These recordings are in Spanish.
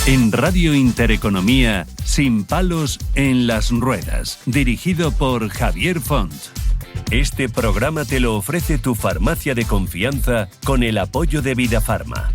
En Radio Intereconomía, Sin palos en las ruedas, dirigido por Javier Font. Este programa te lo ofrece tu farmacia de confianza con el apoyo de Vidafarma.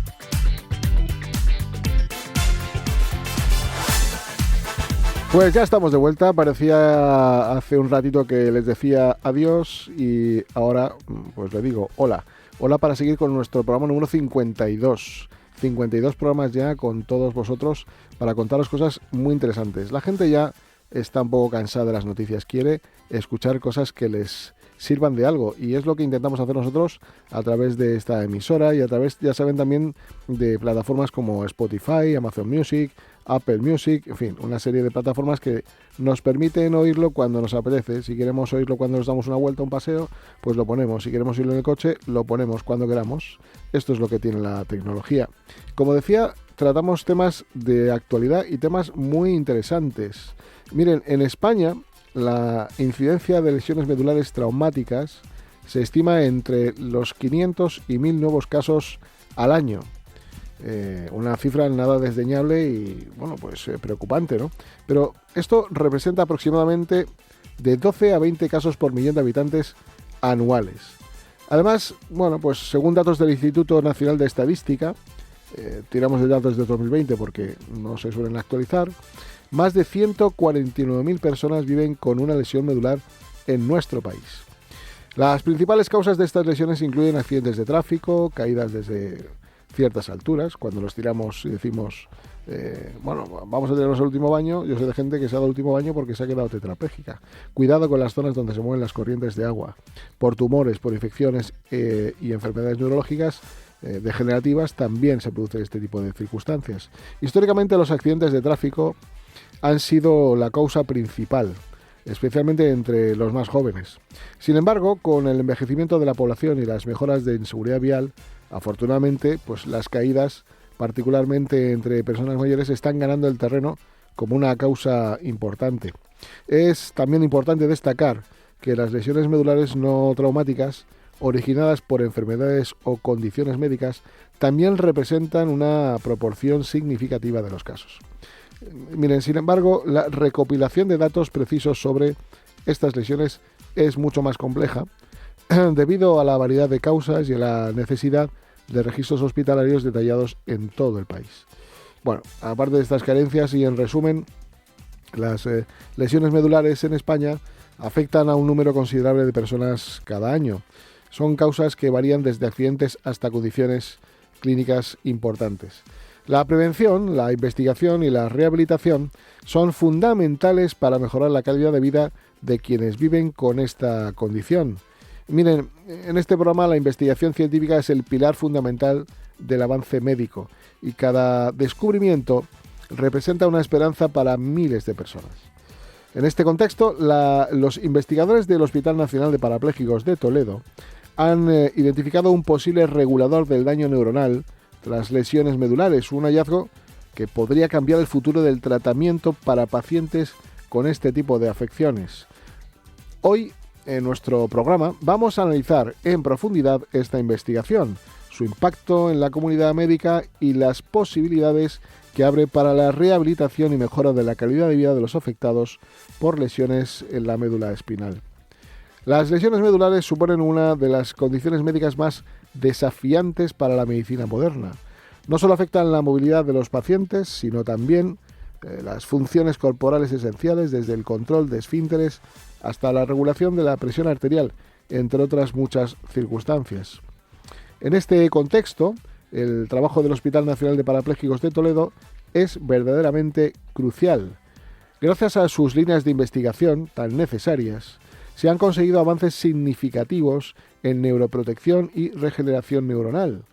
Pues ya estamos de vuelta. Parecía hace un ratito que les decía adiós y ahora pues le digo hola. Hola para seguir con nuestro programa número 52. 52 programas ya con todos vosotros para contaros cosas muy interesantes. La gente ya está un poco cansada de las noticias, quiere escuchar cosas que les sirvan de algo y es lo que intentamos hacer nosotros a través de esta emisora y a través, ya saben, también de plataformas como Spotify, Amazon Music, Apple Music, en fin, una serie de plataformas que nos permiten oírlo cuando nos apetece. Si queremos oírlo cuando nos damos una vuelta, un paseo, pues lo ponemos. Si queremos oírlo en el coche, lo ponemos cuando queramos. Esto es lo que tiene la tecnología. Como decía, tratamos temas de actualidad y temas muy interesantes. Miren, en España la incidencia de lesiones medulares traumáticas se estima entre los 500 y 1000 nuevos casos al año. Una cifra nada desdeñable y, bueno, pues preocupante, ¿no? Pero esto representa aproximadamente de 12 a 20 casos por millón de habitantes anuales. Además, bueno, pues según datos del Instituto Nacional de Estadística, tiramos de datos de 2020 porque no se suelen actualizar, más de 149.000 personas viven con una lesión medular en nuestro país. Las principales causas de estas lesiones incluyen accidentes de tráfico, caídas desde ciertas alturas, cuando los tiramos y decimos, bueno, vamos a tirarnos al último baño. Yo sé de gente que se ha dado el último baño porque se ha quedado tetrapléjica. Cuidado con las zonas donde se mueven las corrientes de agua. Por tumores, por infecciones y enfermedades neurológicas degenerativas también se producen este tipo de circunstancias. Históricamente los accidentes de tráfico han sido la causa principal, especialmente entre los más jóvenes. Sin embargo, con el envejecimiento de la población y las mejoras de seguridad vial, afortunadamente, pues las caídas, particularmente entre personas mayores, están ganando el terreno como una causa importante. Es también importante destacar que las lesiones medulares no traumáticas, originadas por enfermedades o condiciones médicas, también representan una proporción significativa de los casos. Miren, sin embargo, la recopilación de datos precisos sobre estas lesiones es mucho más compleja debido a la variedad de causas y a la necesidad de registros hospitalarios detallados en todo el país. Bueno, aparte de estas carencias y en resumen, las lesiones medulares en España afectan a un número considerable de personas cada año. Son causas que varían desde accidentes hasta condiciones clínicas importantes. La prevención, la investigación y la rehabilitación son fundamentales para mejorar la calidad de vida de quienes viven con esta condición. Miren, en este programa la investigación científica es el pilar fundamental del avance médico y cada descubrimiento representa una esperanza para miles de personas. En este contexto, los investigadores del Hospital Nacional de Parapléjicos de Toledo han identificado un posible regulador del daño neuronal tras lesiones medulares, un hallazgo que podría cambiar el futuro del tratamiento para pacientes con este tipo de afecciones. Hoy, en nuestro programa, vamos a analizar en profundidad esta investigación, su impacto en la comunidad médica y las posibilidades que abre para la rehabilitación y mejora de la calidad de vida de los afectados por lesiones en la médula espinal. Las lesiones medulares suponen una de las condiciones médicas más desafiantes para la medicina moderna. No solo afectan la movilidad de los pacientes, sino también las funciones corporales esenciales, desde el control de esfínteres hasta la regulación de la presión arterial, entre otras muchas circunstancias. En este contexto, el trabajo del Hospital Nacional de Parapléjicos de Toledo es verdaderamente crucial. Gracias a sus líneas de investigación tan necesarias, se han conseguido avances significativos en neuroprotección y regeneración neuronal,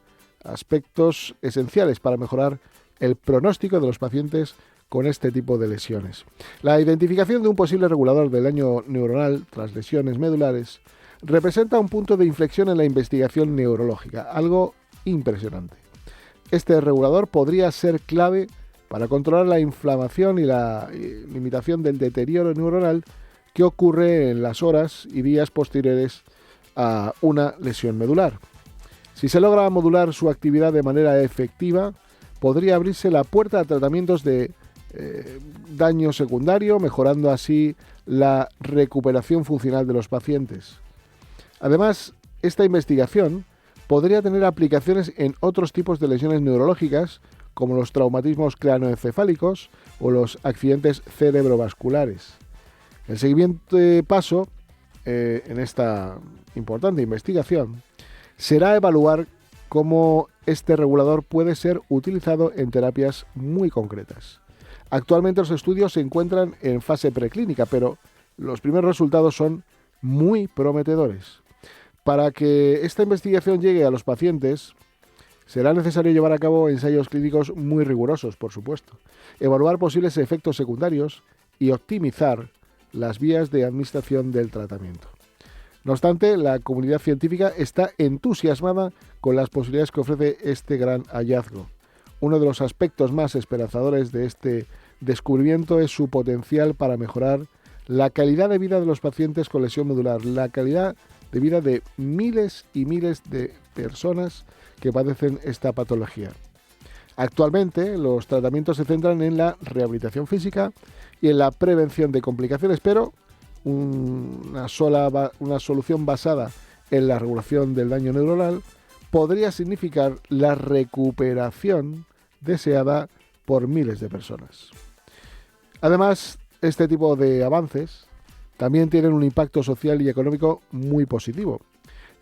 aspectos esenciales para mejorar el pronóstico de los pacientes con este tipo de lesiones. La identificación de un posible regulador del daño neuronal tras lesiones medulares representa un punto de inflexión en la investigación neurológica, algo impresionante. Este regulador podría ser clave para controlar la inflamación y la limitación del deterioro neuronal que ocurre en las horas y días posteriores a una lesión medular. Si se logra modular su actividad de manera efectiva, podría abrirse la puerta a tratamientos de daño secundario, mejorando así la recuperación funcional de los pacientes. Además, esta investigación podría tener aplicaciones en otros tipos de lesiones neurológicas, como los traumatismos craneoencefálicos o los accidentes cerebrovasculares. El siguiente paso en esta importante investigación será evaluar cómo este regulador puede ser utilizado en terapias muy concretas. Actualmente los estudios se encuentran en fase preclínica, pero los primeros resultados son muy prometedores. Para que esta investigación llegue a los pacientes, será necesario llevar a cabo ensayos clínicos muy rigurosos, por supuesto, evaluar posibles efectos secundarios y optimizar las vías de administración del tratamiento. No obstante, la comunidad científica está entusiasmada con las posibilidades que ofrece este gran hallazgo. Uno de los aspectos más esperanzadores de este descubrimiento es su potencial para mejorar la calidad de vida de los pacientes con lesión medular, la calidad de vida de miles y miles de personas que padecen esta patología. Actualmente, los tratamientos se centran en la rehabilitación física y en la prevención de complicaciones, pero una solución basada en la regulación del daño neuronal podría significar la recuperación deseada por miles de personas. Además, este tipo de avances también tienen un impacto social y económico muy positivo,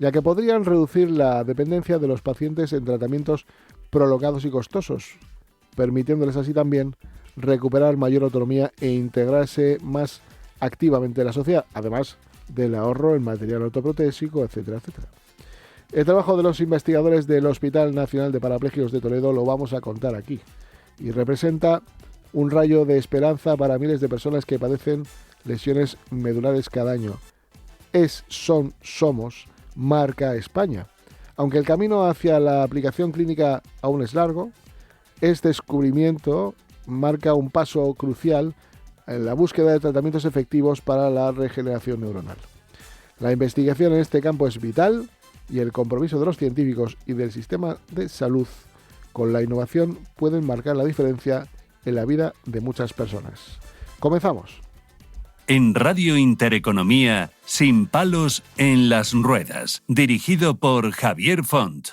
ya que podrían reducir la dependencia de los pacientes en tratamientos prolongados y costosos, permitiéndoles así también recuperar mayor autonomía e integrarse más activamente en la sociedad, además del ahorro en material ortoprotésico, etcétera, etcétera. El trabajo de los investigadores del Hospital Nacional de Parapléjicos de Toledo lo vamos a contar aquí, y representa un rayo de esperanza para miles de personas que padecen lesiones medulares cada año. Somos marca España. Aunque el camino hacia la aplicación clínica aún es largo, este descubrimiento marca un paso crucial en la búsqueda de tratamientos efectivos para la regeneración neuronal. La investigación en este campo es vital y el compromiso de los científicos y del sistema de salud con la innovación pueden marcar la diferencia en la vida de muchas personas. Comenzamos. En Radio Intereconomía, Sin palos en las ruedas, dirigido por Javier Font.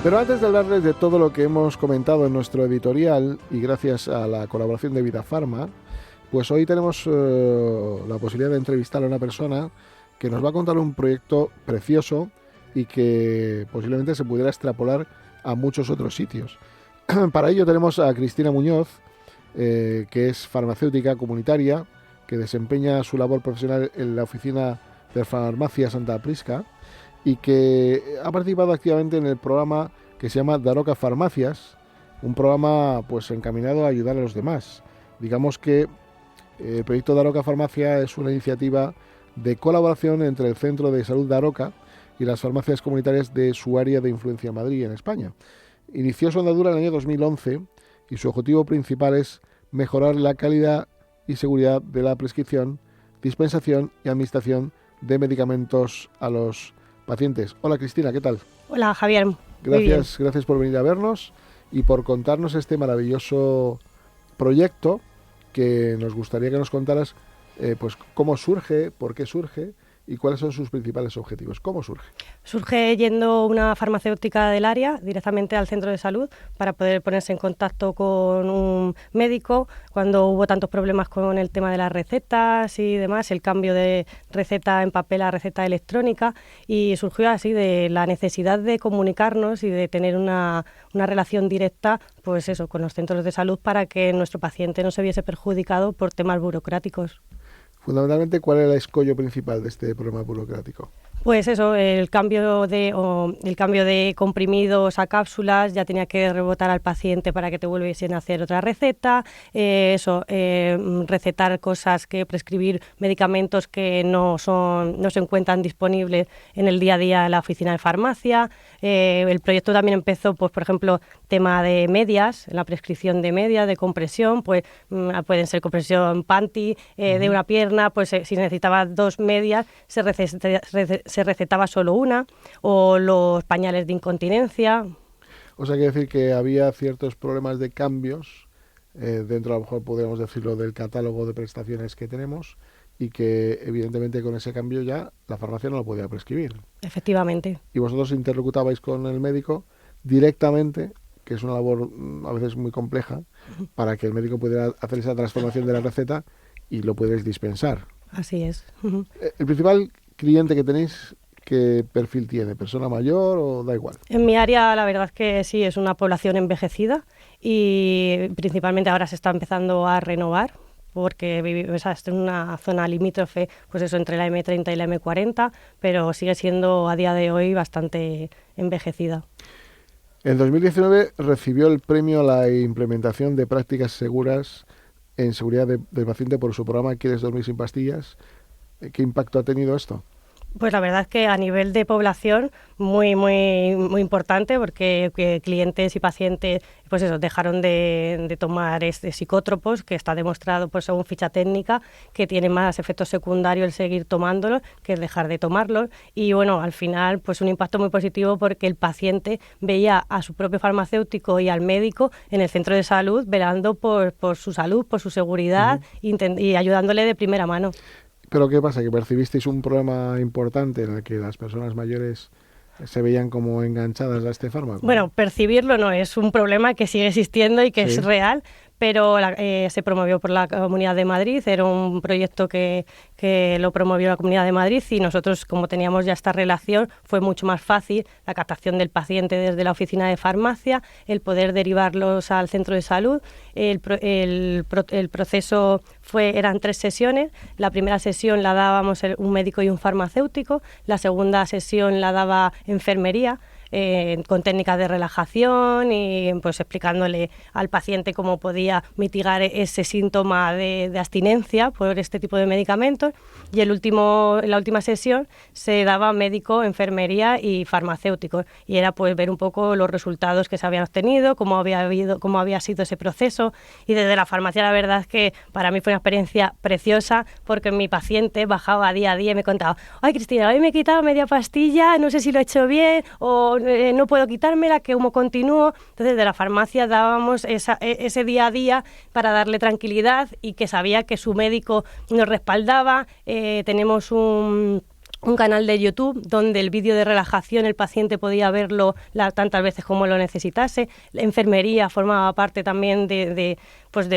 Pero antes de hablarles de todo lo que hemos comentado en nuestro editorial y gracias a la colaboración de VidaPharma, pues hoy tenemos la posibilidad de entrevistar a una persona que nos va a contar un proyecto precioso y que posiblemente se pudiera extrapolar a muchos otros sitios. Para ello tenemos a Cristina Muñoz, que es farmacéutica comunitaria, que desempeña su labor profesional en la oficina de Farmacia Santa Prisca, y que ha participado activamente en el programa que se llama Daroca Farmacias, un programa pues encaminado a ayudar a los demás. Digamos que el proyecto Daroca Farmacia es una iniciativa de colaboración entre el Centro de Salud Daroca y las farmacias comunitarias de su área de influencia en Madrid, en España. Inició su andadura en el año 2011 y su objetivo principal es mejorar la calidad y seguridad de la prescripción, dispensación y administración de medicamentos a los pacientes. Hola Cristina, ¿qué tal? Hola Javier. Gracias por venir a vernos y por contarnos este maravilloso proyecto que nos gustaría que nos contaras pues cómo surge, por qué surge y cuáles son sus principales objetivos. ¿Cómo surge? Surge yendo una farmacéutica del área directamente al centro de salud para poder ponerse en contacto con un médico cuando hubo tantos problemas con el tema de las recetas y demás, el cambio de receta en papel a receta electrónica, y surgió así de la necesidad de comunicarnos y de tener una relación directa pues eso, con los centros de salud para que nuestro paciente no se viese perjudicado por temas burocráticos. Fundamentalmente, ¿cuál es el escollo principal de este problema burocrático? Pues eso, el cambio de comprimidos a cápsulas ya tenía que rebotar al paciente para que te volviesen a hacer otra receta. Recetar cosas, prescribir medicamentos que no se encuentran disponibles en el día a día en la oficina de farmacia. El proyecto también empezó, pues por ejemplo, tema de medias, la prescripción de medias, de compresión, pues pueden ser compresión panty de una pierna, pues si necesitaba 2 medias se recetaba solo una, o los pañales de incontinencia. O sea, quiere decir que había ciertos problemas de cambios dentro, a lo mejor podríamos decirlo, del catálogo de prestaciones que tenemos, y que evidentemente con ese cambio ya la farmacia no lo podía prescribir. Efectivamente. Y vosotros interlocutabais con el médico directamente, que es una labor a veces muy compleja, para que el médico pudiera hacer esa transformación de la receta y lo pudierais dispensar. Así es. El principal cliente que tenéis, ¿qué perfil tiene? ¿Persona mayor o da igual? En mi área la verdad es que sí, es una población envejecida y principalmente ahora se está empezando a renovar, porque vivimos en una zona limítrofe, pues eso, entre la M30 y la M40, pero sigue siendo a día de hoy bastante envejecida. En 2019 recibió el premio a la implementación de prácticas seguras en seguridad del paciente por su programa ¿Quieres dormir sin pastillas? ¿Qué impacto ha tenido esto? Pues la verdad es que a nivel de población muy importante, porque clientes y pacientes pues eso, dejaron de tomar psicótropos, que está demostrado pues según ficha técnica que tiene más efectos secundarios el seguir tomándolos que el dejar de tomarlos, y bueno, al final pues un impacto muy positivo, porque el paciente veía a su propio farmacéutico y al médico en el centro de salud velando por su salud, por su seguridad, y ayudándole de primera mano. ¿Pero qué pasa? ¿Que percibisteis un problema importante en el que las personas mayores se veían como enganchadas a este fármaco? Bueno, percibirlo no, es un problema que sigue existiendo y que es real, pero se promovió por la Comunidad de Madrid, era un proyecto que lo promovió la Comunidad de Madrid, y nosotros, como teníamos ya esta relación, fue mucho más fácil la captación del paciente desde la oficina de farmacia, el poder derivarlos al centro de salud. El proceso eran 3 sesiones. La primera sesión la dábamos un médico y un farmacéutico, la segunda sesión la daba enfermería, con técnicas de relajación y pues explicándole al paciente cómo podía mitigar ese síntoma de abstinencia por este tipo de medicamentos, y la última sesión se daba médico, enfermería y farmacéutico, y era pues ver un poco los resultados que se habían obtenido, cómo había sido ese proceso. Y desde la farmacia la verdad es que para mí fue una experiencia preciosa, porque mi paciente bajaba día a día y me contaba: ay, Cristina, hoy me he quitado media pastilla, no sé si lo he hecho bien, o no puedo quitármela, que cómo continúo. Entonces de la farmacia dábamos ese día a día para darle tranquilidad, y que sabía que su médico nos respaldaba. Tenemos un canal de YouTube donde el vídeo de relajación el paciente podía verlo tantas veces como lo necesitase. La enfermería formaba parte también de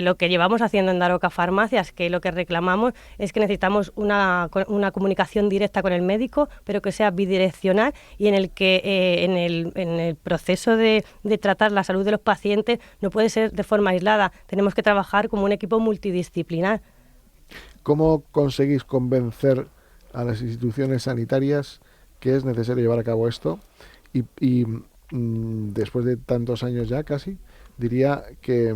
lo que llevamos haciendo en Daroca Farmacias, que lo que reclamamos es que necesitamos una comunicación directa con el médico, pero que sea bidireccional, y en el que en el proceso de tratar la salud de los pacientes no puede ser de forma aislada. Tenemos que trabajar como un equipo multidisciplinar. ¿Cómo conseguís convencer a las instituciones sanitarias que es necesario llevar a cabo esto? Y después de tantos años ya casi, diría que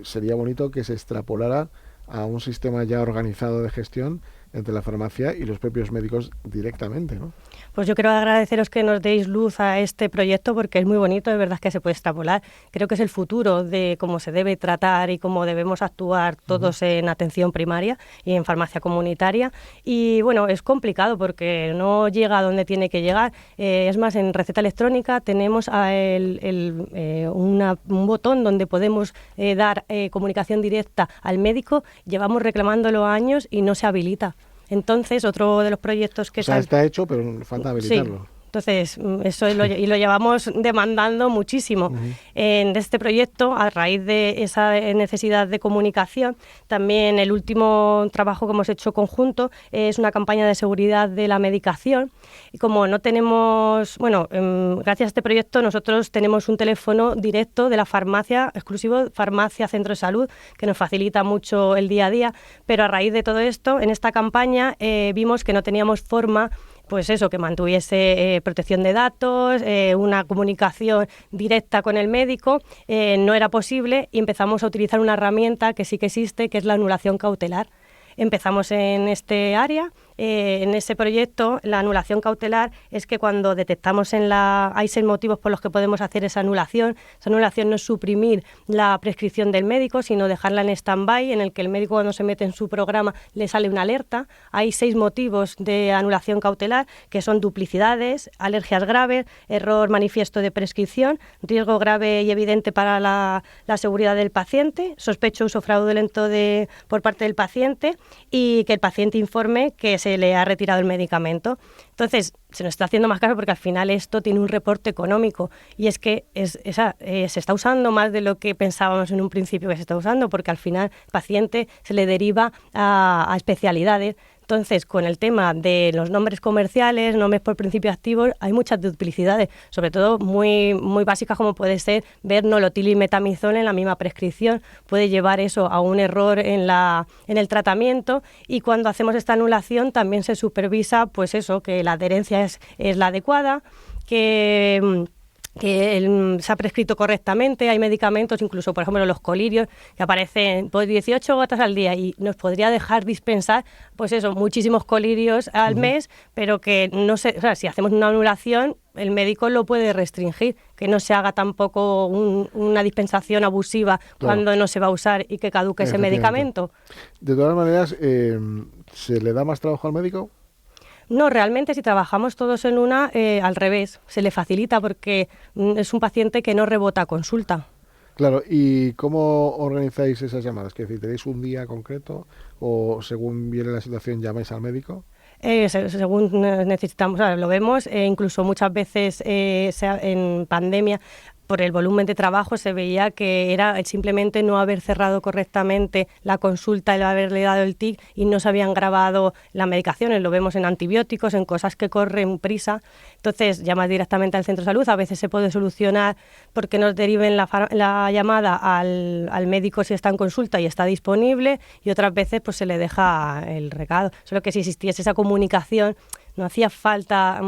sería bonito que se extrapolara a un sistema ya organizado de gestión entre la farmacia y los propios médicos directamente, ¿no? Pues yo quiero agradeceros que nos deis luz a este proyecto, porque es muy bonito, de verdad que se puede extrapolar. Creo que es el futuro de cómo se debe tratar y cómo debemos actuar todos en atención primaria y en farmacia comunitaria. Y bueno, es complicado porque no llega a donde tiene que llegar. Es más, en receta electrónica tenemos un botón donde podemos dar comunicación directa al médico. Llevamos reclamándolo años y no se habilita. Entonces, otro de los proyectos que... está hecho, pero falta habilitarlo. Sí. Entonces, eso lo llevamos demandando muchísimo. En este proyecto, a raíz de esa necesidad de comunicación, también el último trabajo que hemos hecho conjunto es una campaña de seguridad de la medicación. Y como no tenemos... gracias a este proyecto nosotros tenemos un teléfono directo de la farmacia, exclusivo Farmacia Centro de Salud, que nos facilita mucho el día a día, pero a raíz de todo esto, en esta campaña vimos que no teníamos forma pues eso, que mantuviese protección de datos, una comunicación directa con el médico, no era posible y empezamos a utilizar una herramienta que sí que existe, que es la anulación cautelar. Empezamos en este área. En ese proyecto, la anulación cautelar es que cuando detectamos hay 6 motivos por los que podemos hacer esa anulación. Esa anulación no es suprimir la prescripción del médico, sino dejarla en stand-by, en el que el médico cuando se mete en su programa le sale una alerta. Hay 6 motivos de anulación cautelar, que son duplicidades, alergias graves, error manifiesto de prescripción, riesgo grave y evidente para la seguridad del paciente, sospecho uso fraudulento por parte del paciente y que el paciente informe que se le ha retirado el medicamento. Entonces, se nos está haciendo más caro porque al final esto tiene un reporte económico y es que se está usando más de lo que pensábamos en un principio que se está usando, porque al final el paciente se le deriva a especialidades. Entonces, con el tema de los nombres comerciales, nombres por principio activos, hay muchas duplicidades, sobre todo muy, muy básicas, como puede ser ver nolotil y metamizol en la misma prescripción. Puede llevar eso a un error en el tratamiento, y cuando hacemos esta anulación también se supervisa, pues eso, que la adherencia es la adecuada, que se ha prescrito correctamente. Hay medicamentos, incluso por ejemplo los colirios, que aparecen pues 18 gotas al día y nos podría dejar dispensar pues eso, muchísimos colirios al mes, pero que no se, o sea, si hacemos una anulación el médico lo puede restringir, que no se haga tampoco una dispensación abusiva cuando no se va a usar y que caduque ese medicamento. De todas maneras, ¿se le da más trabajo al médico? No, realmente si trabajamos todos en una, al revés, se le facilita porque es un paciente que no rebota a consulta. Claro, ¿y cómo organizáis esas llamadas? ¿Es decir, tenéis un día concreto o según viene la situación llamáis al médico? Según necesitamos, lo vemos, incluso muchas veces en pandemia, por el volumen de trabajo se veía que era simplemente no haber cerrado correctamente la consulta, el haberle dado el TIC y no se habían grabado las medicaciones. Lo vemos en antibióticos, en cosas que corren prisa. Entonces llamas directamente al centro de salud. A veces se puede solucionar porque nos deriven la llamada al médico si está en consulta y está disponible, y otras veces pues se le deja el recado. Solo que si existiese esa comunicación no hacía falta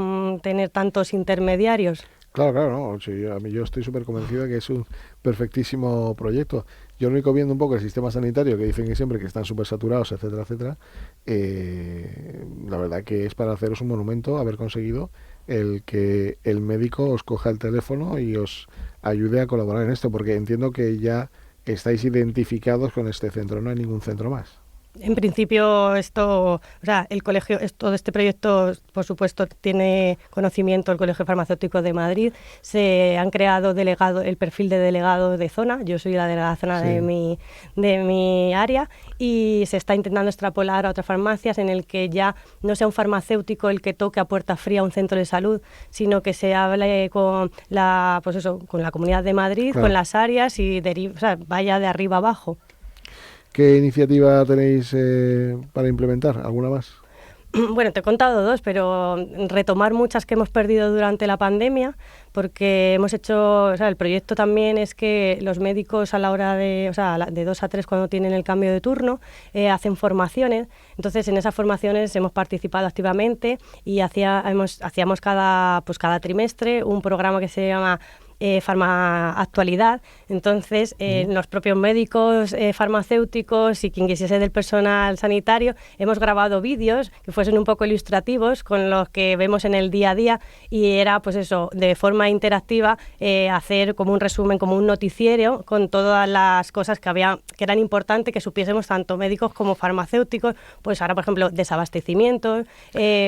tener tantos intermediarios. Claro, no. Sí, yo estoy súper convencido de que es un perfectísimo proyecto. Yo lo único viendo un poco el sistema sanitario, que dicen que siempre que están súper saturados, etcétera, etcétera, la verdad que es para haceros un monumento haber conseguido el que el médico os coja el teléfono y os ayude a colaborar en esto, porque entiendo que ya estáis identificados con este centro, no hay ningún centro más. En principio el colegio, todo este proyecto, por supuesto, tiene conocimiento el Colegio Farmacéutico de Madrid. Se han creado el perfil de delegado de zona. Yo soy la de la zona de mi área, y se está intentando extrapolar a otras farmacias en el que ya no sea un farmacéutico el que toque a puerta fría un centro de salud, sino que se hable con la Comunidad de Madrid, con las áreas y vaya de arriba abajo. ¿Qué iniciativa tenéis para implementar? ¿Alguna más? Bueno, te he contado 2, pero retomar muchas que hemos perdido durante la pandemia, porque hemos hecho, el proyecto también es que los médicos a la hora de 2 a 3 cuando tienen el cambio de turno, hacen formaciones. Entonces, en esas formaciones hemos participado activamente y hacíamos cada trimestre un programa que se llama Farma Actualidad. Entonces los propios médicos, farmacéuticos y quien quisiese del personal sanitario hemos grabado vídeos que fuesen un poco ilustrativos con los que vemos en el día a día, y era pues eso, de forma interactiva, hacer como un resumen, como un noticiero con todas las cosas que eran importantes que supiésemos tanto médicos como farmacéuticos. Pues ahora, por ejemplo, desabastecimientos,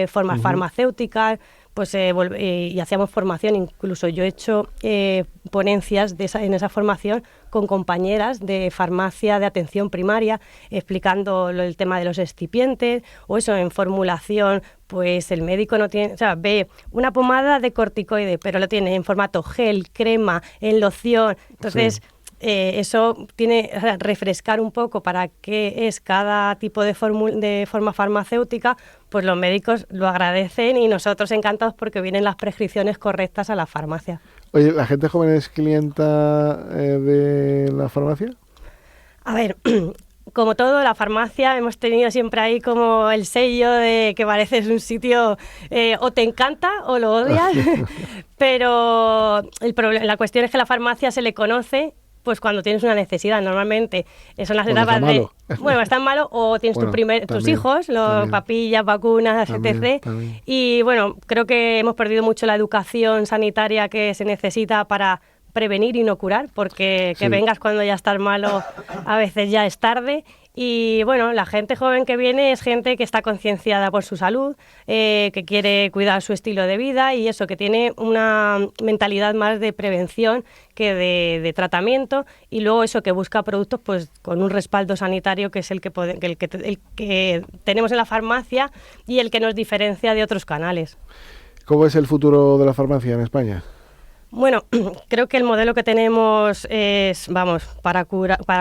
formas farmacéuticas, pues y hacíamos formación. Incluso yo he hecho ponencias en esa formación con compañeras de farmacia de atención primaria, explicando el tema de los excipientes, o eso, en formulación, pues el médico no tiene, ve una pomada de corticoide, pero lo tiene en formato gel, crema, en loción. Entonces, eso tiene refrescar un poco para qué es cada tipo de forma farmacéutica. Pues los médicos lo agradecen y nosotros encantados porque vienen las prescripciones correctas a la farmacia. Oye, ¿la gente joven es clienta de la farmacia? A ver, como todo, la farmacia hemos tenido siempre ahí como el sello de que pareces un sitio o te encanta o lo odias, pero la cuestión es que la farmacia se le conoce pues cuando tienes una necesidad. Normalmente son las etapas de... Bueno, estás malo o tienes tus hijos, papillas, vacunas, etc. También. Y bueno, creo que hemos perdido mucho la educación sanitaria que se necesita para prevenir y no curar, porque que vengas cuando ya estás malo a veces ya es tarde. Y bueno, la gente joven que viene es gente que está concienciada por su salud, que quiere cuidar su estilo de vida y eso, que tiene una mentalidad más de prevención que de tratamiento, y luego eso, que busca productos pues con un respaldo sanitario que es el que tenemos en la farmacia y el que nos diferencia de otros canales. ¿Cómo es el futuro de la farmacia en España? Bueno, creo que el modelo que tenemos es, para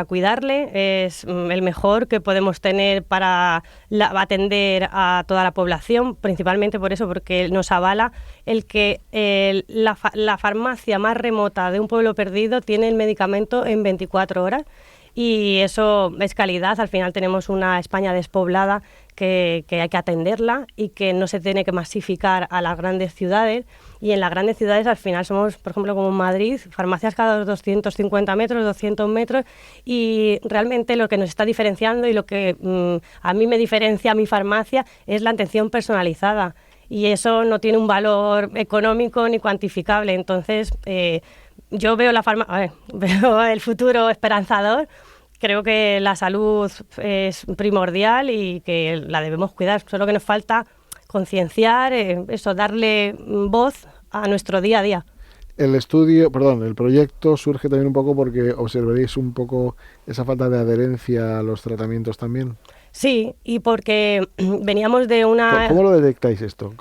cuidarle, es el mejor que podemos tener para atender a toda la población, principalmente por eso, porque nos avala el que la farmacia más remota de un pueblo perdido tiene el medicamento en 24 horas. Y eso es calidad. Al final tenemos una España despoblada que hay que atenderla y que no se tiene que masificar a las grandes ciudades. Y en las grandes ciudades al final somos, por ejemplo, como en Madrid, farmacias cada 250 metros, 200 metros. Y realmente lo que nos está diferenciando y lo que a mí me diferencia a mi farmacia es la atención personalizada. Y eso no tiene un valor económico ni cuantificable. Entonces, yo veo veo el futuro esperanzador. Creo que la salud es primordial y que la debemos cuidar. Solo que nos falta concienciar, darle voz a nuestro día a día. El proyecto surge también un poco porque observaréis un poco esa falta de adherencia a los tratamientos también. Sí, y porque veníamos de una... ¿Cómo lo detectáis esto?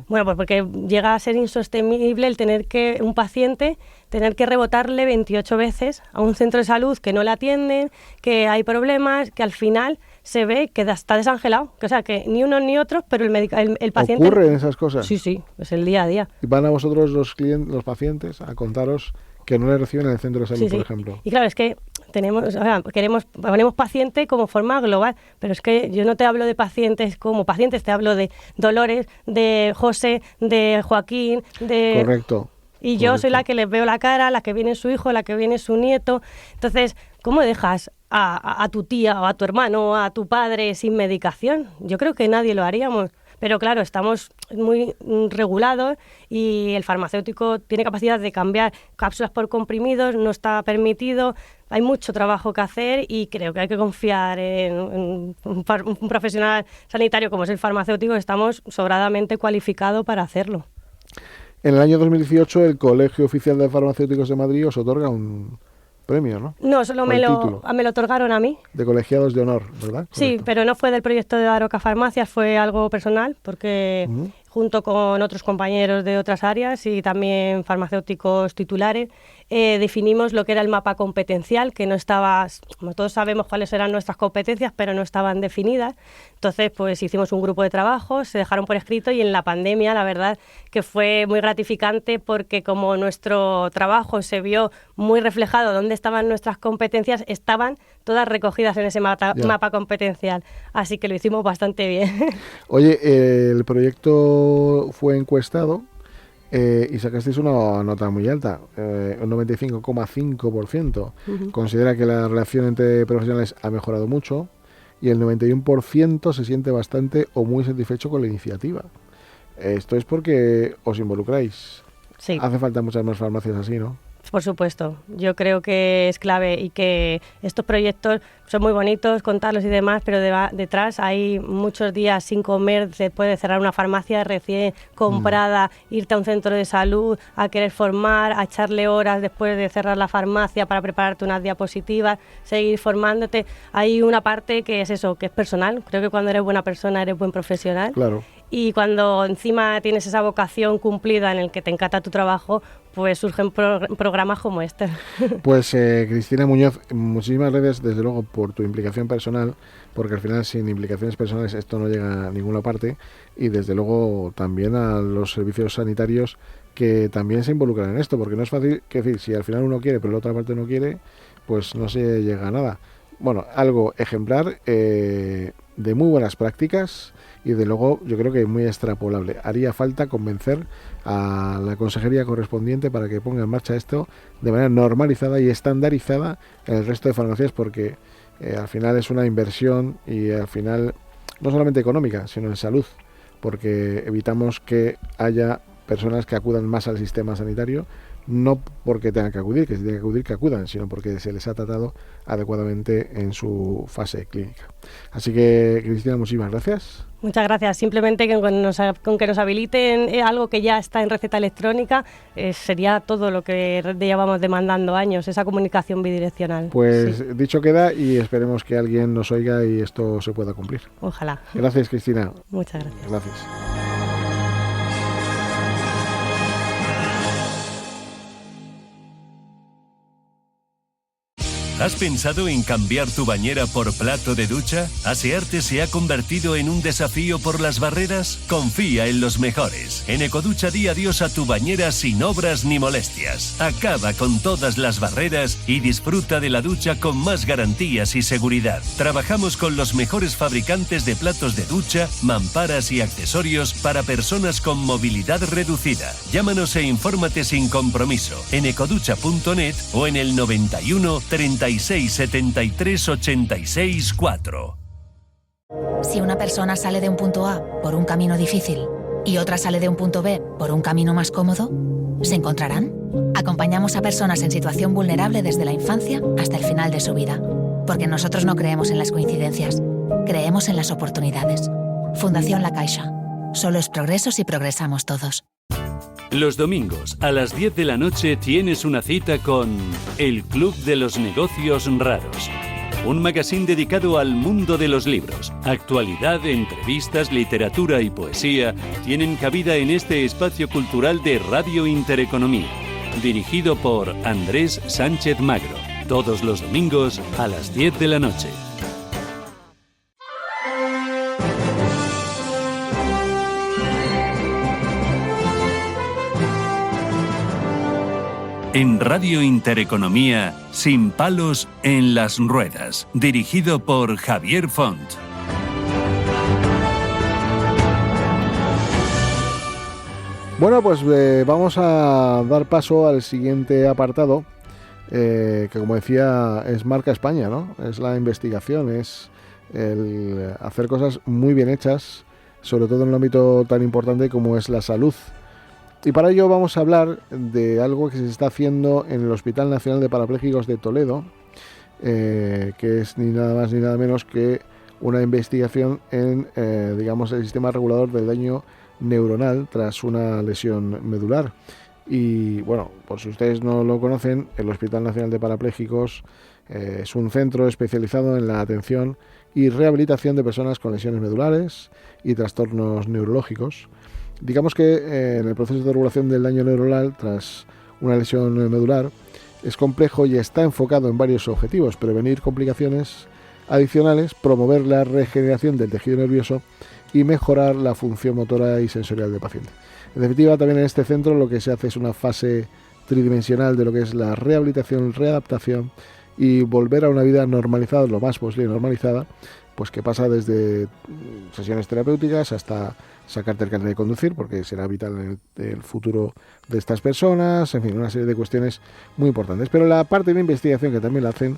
Bueno, pues porque llega a ser insostenible el un paciente tener que rebotarle 28 veces a un centro de salud que no le atienden, que hay problemas, que al final se ve que está desangelado. O sea, que ni unos ni otros, pero el paciente... ¿Ocurren esas cosas? Sí, es el día a día. ¿Y van a vosotros los pacientes a contaros que no le reciben en el centro de salud, por ejemplo? Y claro, es que ponemos paciente como forma global, pero es que yo no te hablo de pacientes como pacientes, te hablo de Dolores, de José, de Joaquín, de... Correcto. Y yo soy la que les veo la cara, la que viene su hijo, la que viene su nieto. Entonces, ¿cómo dejas a tu tía o a tu hermano o a tu padre sin medicación? Yo creo que nadie lo haríamos. Pero claro, estamos muy regulados y el farmacéutico tiene capacidad de cambiar cápsulas por comprimidos, no está permitido. Hay mucho trabajo que hacer y creo que hay que confiar en un profesional sanitario como es el farmacéutico. Estamos sobradamente cualificados para hacerlo. En el año 2018 el Colegio Oficial de Farmacéuticos de Madrid os otorga un premio, ¿no? No, solo me lo otorgaron a mí. De colegiados de honor, ¿verdad? Correcto. Sí, pero no fue del proyecto de Aroca Farmacias, fue algo personal, porque junto con otros compañeros de otras áreas y también farmacéuticos titulares, definimos lo que era el mapa competencial, que no estaba, como todos sabemos cuáles eran nuestras competencias, pero no estaban definidas. Entonces, pues hicimos un grupo de trabajo, se dejaron por escrito y en la pandemia, la verdad, que fue muy gratificante porque como nuestro trabajo se vio muy reflejado dónde estaban nuestras competencias, estaban todas recogidas en ese mapa competencial. Así que lo hicimos bastante bien. Oye, el proyecto fue encuestado y sacasteis una nota muy alta, un 95,5%. Considera que la relación entre profesionales ha mejorado mucho y el 91% se siente bastante o muy satisfecho con la iniciativa. Esto es porque os involucráis. Sí. Hace falta muchas más farmacias así, ¿no? Por supuesto, yo creo que es clave y que estos proyectos son muy bonitos, contarlos y demás, pero detrás hay muchos días sin comer, se puede cerrar una farmacia recién comprada, irte a un centro de salud, a querer formar, a echarle horas después de cerrar la farmacia para prepararte unas diapositivas, seguir formándote. Hay una parte que es eso, que es personal. Creo que cuando eres buena persona eres buen profesional. Claro. Y cuando encima tienes esa vocación cumplida en el que te encanta tu trabajo, pues surgen programas como este. Pues Cristina Muñoz, muchísimas gracias desde luego por tu implicación personal, porque al final sin implicaciones personales esto no llega a ninguna parte, y desde luego también a los servicios sanitarios que también se involucran en esto, porque no es fácil, que decir, si al final uno quiere pero la otra parte no quiere, pues no se llega a nada. bueno, algo ejemplar, de muy buenas prácticas y de luego yo creo que muy extrapolable. Haría falta convencer a la consejería correspondiente para que ponga en marcha esto de manera normalizada y estandarizada en el resto de farmacias, porque al final es una inversión y al final no solamente económica, sino en salud, porque evitamos que haya personas que acudan más al sistema sanitario, no porque tengan que acudir, que si tienen que acudir, que acudan, sino porque se les ha tratado adecuadamente en su fase clínica. Así que, Cristina, muchísimas gracias. Muchas gracias. Simplemente con que nos habiliten algo que ya está en receta electrónica, sería todo lo que llevamos demandando años, esa comunicación bidireccional. Pues sí. Dicho queda y esperemos que alguien nos oiga y esto se pueda cumplir. Ojalá. Gracias, Cristina. Muchas gracias. Gracias. ¿Has pensado en cambiar tu bañera por plato de ducha? ¿Asearte se ha convertido en un desafío por las barreras? Confía en los mejores. En Ecoducha di adiós a tu bañera sin obras ni molestias. Acaba con todas las barreras y disfruta de la ducha con más garantías y seguridad. Trabajamos con los mejores fabricantes de platos de ducha, mamparas y accesorios para personas con movilidad reducida. Llámanos e infórmate sin compromiso en ecoducha.net o en el 91 36 73 86 4. Si una persona sale de un punto A por un camino difícil y otra sale de un punto B por un camino más cómodo, ¿se encontrarán? Acompañamos a personas en situación vulnerable desde la infancia hasta el final de su vida, porque nosotros no creemos en las coincidencias, creemos en las oportunidades. Fundación La Caixa. Solo es progreso si progresamos todos. Los domingos a las 10 de la noche tienes una cita con El Club de los Negocios Raros. Un magazín dedicado al mundo de los libros. Actualidad, entrevistas, literatura y poesía tienen cabida en este espacio cultural de Radio Intereconomía. Dirigido por Andrés Sánchez Magro. Todos los domingos a las 10 de la noche. En Radio Intereconomía, Sin palos en las ruedas, dirigido por Javier Font. Bueno, pues vamos a dar paso al siguiente apartado, que como decía es marca España, ¿no? Es la investigación, es el hacer cosas muy bien hechas, sobre todo en un ámbito tan importante como es la salud. Y para ello vamos a hablar de algo que se está haciendo en el Hospital Nacional de Parapléjicos de Toledo, que es ni nada más ni nada menos que una investigación en, digamos, el sistema regulador del daño neuronal tras una lesión medular. Y bueno, por si ustedes no lo conocen, el Hospital Nacional de Parapléjicos es un centro especializado en la atención y rehabilitación de personas con lesiones medulares y trastornos neurológicos. Digamos que en el proceso de regulación del daño neuronal tras una lesión medular es complejo y está enfocado en varios objetivos: prevenir complicaciones adicionales, promover la regeneración del tejido nervioso y mejorar la función motora y sensorial del paciente. En definitiva, también en este centro lo que se hace es una fase tridimensional de lo que es la rehabilitación, readaptación y volver a una vida normalizada, lo más posible normalizada, pues que pasa desde sesiones terapéuticas hasta sacarte el carnet de conducir, porque será vital en el futuro de estas personas, en fin, una serie de cuestiones muy importantes. Pero la parte de investigación que también la hacen,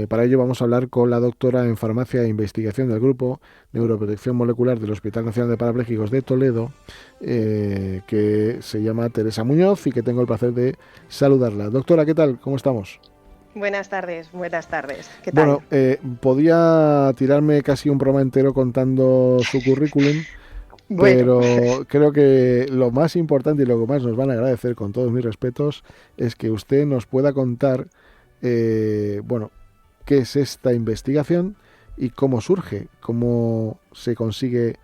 para ello vamos a hablar con la doctora en farmacia e investigación del grupo Neuroprotección Molecular del Hospital Nacional de Parapléjicos de Toledo, que se llama Teresa Muñoz y que tengo el placer de saludarla. Doctora, ¿qué tal? ¿Cómo estamos? Buenas tardes. ¿Qué tal? Bueno, podía tirarme casi un programa entero contando su currículum, pero creo que lo más importante y lo que más nos van a agradecer, con todos mis respetos, es que usted nos pueda contar, bueno, qué es esta investigación y cómo surge, cómo se consigue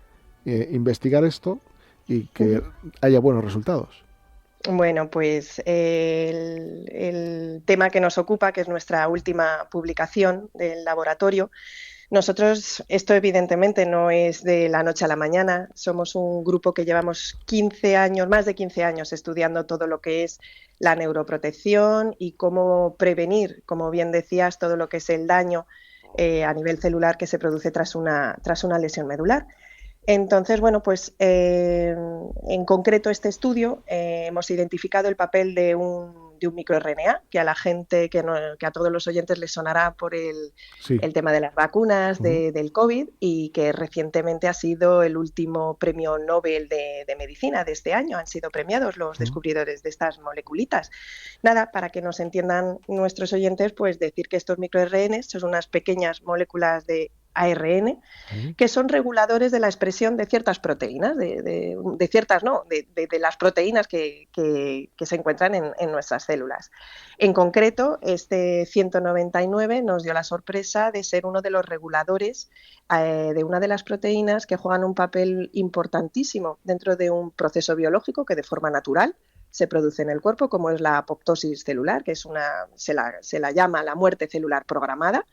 investigar esto y que haya buenos resultados. Bueno, pues el tema que nos ocupa, que es nuestra última publicación del laboratorio, nosotros, esto evidentemente no es de la noche a la mañana, somos un grupo que llevamos 15 años, más de 15 años estudiando todo lo que es la neuroprotección y cómo prevenir, como bien decías, todo lo que es el daño a nivel celular que se produce tras una lesión medular. Entonces, bueno, pues en concreto este estudio hemos identificado el papel de un microRNA, que a la gente, que a todos los oyentes les sonará por el tema de las vacunas del COVID, y que recientemente ha sido el último premio Nobel de Medicina de este año. Han sido premiados los descubridores de estas moleculitas. Nada, para que nos entiendan nuestros oyentes, pues decir que estos microRNAs son unas pequeñas moléculas de ARN, que son reguladores de la expresión de ciertas proteínas, de las proteínas que se encuentran en nuestras células. En concreto, este 199 nos dio la sorpresa de ser uno de los reguladores de una de las proteínas que juegan un papel importantísimo dentro de un proceso biológico que de forma natural se produce en el cuerpo, como es la apoptosis celular, que es se la llama la muerte celular programada,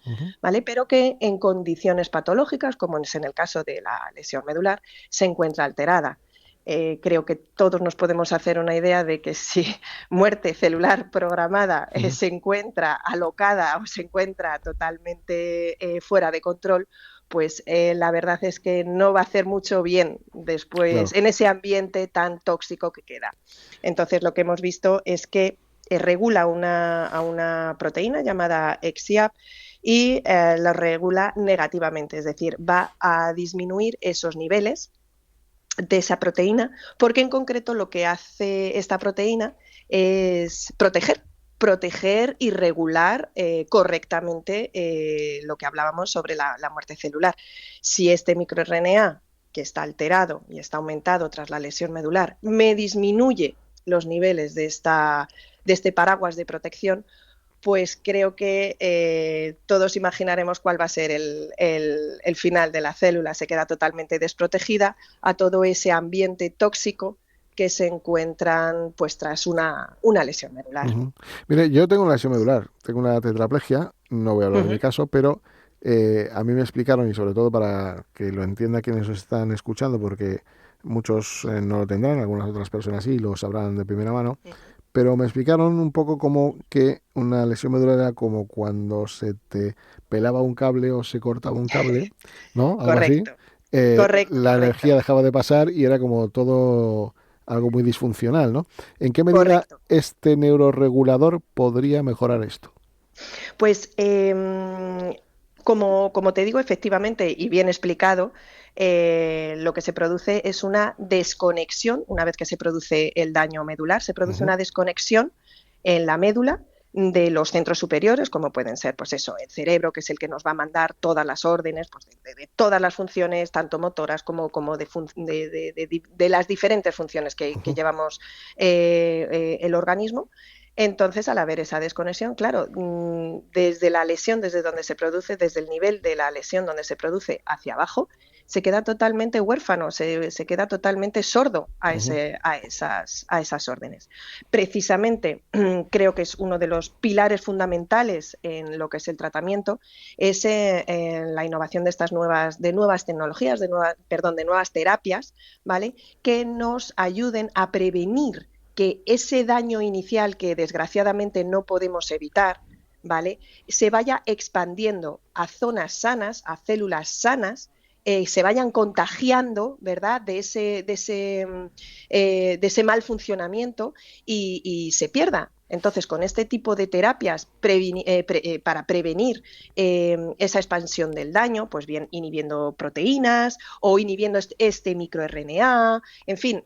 ¿vale? Pero que en condiciones patológicas, como es en el caso de la lesión medular, se encuentra alterada. Creo que todos nos podemos hacer una idea de que si muerte celular programada se encuentra alocada o se encuentra totalmente fuera de control, pues la verdad es que no va a hacer mucho bien después en ese ambiente tan tóxico que queda. Entonces lo que hemos visto es que regula a una proteína llamada XIAP y lo regula negativamente, es decir, va a disminuir esos niveles de esa proteína, porque en concreto lo que hace esta proteína es proteger y regular correctamente lo que hablábamos sobre la muerte celular. Si este microRNA, que está alterado y está aumentado tras la lesión medular, me disminuye los niveles de este paraguas de protección, pues creo que todos imaginaremos cuál va a ser el final de la célula. Se queda totalmente desprotegida a todo ese ambiente tóxico que se encuentran pues tras una lesión medular. Mire, yo tengo una lesión medular, tengo una tetraplegia, no voy a hablar de mi caso, pero a mí me explicaron, y sobre todo para que lo entiendan quienes nos están escuchando, porque muchos no lo tendrán, algunas otras personas sí, lo sabrán de primera mano, pero me explicaron un poco como que una lesión medular era como cuando se te pelaba un cable o se cortaba un cable, ¿no? Algo Correcto. así. Correcto. La energía dejaba de pasar y era como todo algo muy disfuncional, ¿no? ¿En qué medida este neuroregulador podría mejorar esto? Pues como te digo, efectivamente, y bien explicado, lo que se produce es una desconexión. Una vez que se produce el daño medular, se produce una desconexión en la médula de los centros superiores, como pueden ser, pues eso, el cerebro, que es el que nos va a mandar todas las órdenes, pues de todas las funciones, tanto motoras como de las diferentes funciones que llevamos el organismo. Entonces, al haber esa desconexión, claro, desde la lesión, desde donde se produce, desde el nivel de la lesión donde se produce hacia abajo, se queda totalmente huérfano, se queda totalmente sordo a esas órdenes. Precisamente, creo que es uno de los pilares fundamentales en lo que es el tratamiento, es la innovación de estas nuevas tecnologías, de nuevas terapias, ¿vale? Que nos ayuden a prevenir que ese daño inicial que desgraciadamente no podemos evitar, ¿vale?, se vaya expandiendo a zonas sanas, a células sanas, se vayan contagiando, ¿verdad?, de ese mal funcionamiento y se pierda. Entonces, con este tipo de terapias para prevenir esa expansión del daño, pues bien inhibiendo proteínas o inhibiendo este microRNA, en fin,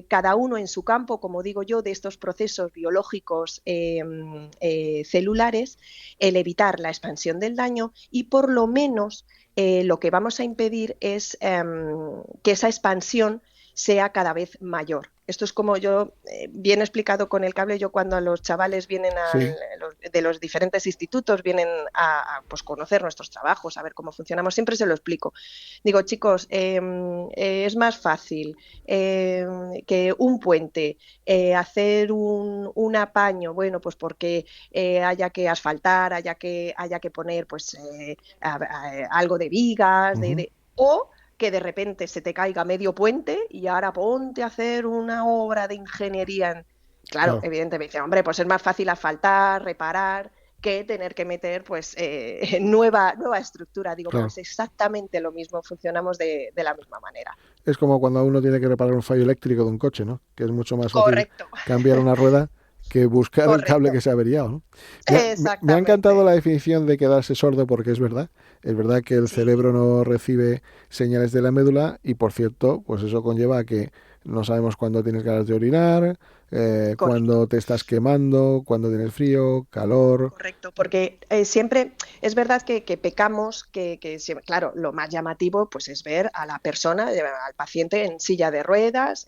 cada uno en su campo, como digo yo, de estos procesos biológicos celulares, el evitar la expansión del daño y por lo menos lo que vamos a impedir es que esa expansión sea cada vez mayor. Esto es como yo, bien explicado con el cable, yo cuando a los chavales vienen de los diferentes institutos, vienen a pues conocer nuestros trabajos, a ver cómo funcionamos, siempre se lo explico. Digo, chicos, es más fácil que un puente, hacer un apaño, bueno, pues porque haya que asfaltar, haya que poner pues algo de vigas, o que de repente se te caiga medio puente y ahora ponte a hacer una obra de ingeniería. Claro, evidentemente, hombre, pues es más fácil asfaltar, reparar, que tener que meter pues nueva estructura. Digo, Claro. pues exactamente lo mismo, funcionamos de la misma manera. Es como cuando uno tiene que reparar un fallo eléctrico de un coche, ¿no? Que es mucho más fácil Correcto, cambiar una rueda que buscar el cable correcto. que se ha averiado, ¿no? Me ha encantado Exactamente. la definición de quedarse sordo porque es verdad. Es verdad que el Sí, cerebro no recibe señales de la médula y, por cierto, pues eso conlleva a que no sabemos cuándo tienes ganas de orinar, correcto. cuándo te estás quemando, cuándo tienes frío, calor. Correcto, porque siempre es verdad que pecamos, claro, lo más llamativo pues es ver a la persona, al paciente en silla de ruedas.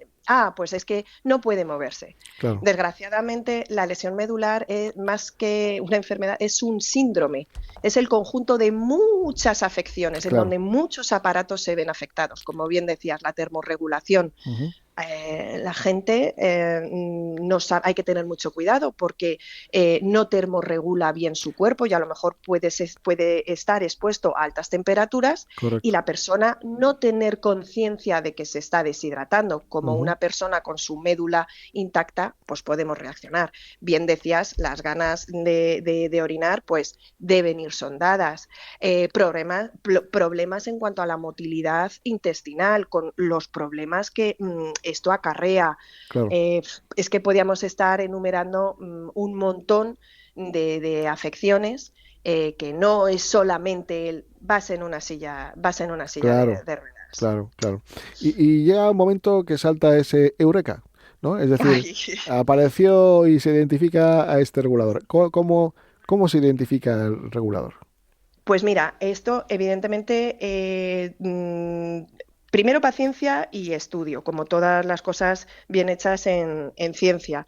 Pues es que no puede moverse. Claro, Desgraciadamente, la lesión medular es más que una enfermedad, es un síndrome. Es el conjunto de muchas afecciones en claro. donde muchos aparatos se ven afectados. Como bien decías, la termorregulación. Ujú. La gente no sabe, hay que tener mucho cuidado porque no termorregula bien su cuerpo y a lo mejor puede estar expuesto a altas temperaturas y Correcto. la persona no tener conciencia de que se está deshidratando. Como Ujú. una persona con su médula intacta, pues podemos reaccionar. Bien decías, las ganas de orinar pues deben ir sondadas. Problemas en cuanto a la motilidad intestinal, con los problemas que esto acarrea. Claro. Es que podíamos estar enumerando un montón de afecciones que no es solamente el vas en una silla Claro, de ruedas. claro, claro. Y llega un momento que salta ese eureka, ¿no? Es decir, Ay, apareció y se identifica a este regulador. ¿Cómo se identifica el regulador? pues mira, esto evidentemente, primero paciencia y estudio, como todas las cosas bien hechas en ciencia.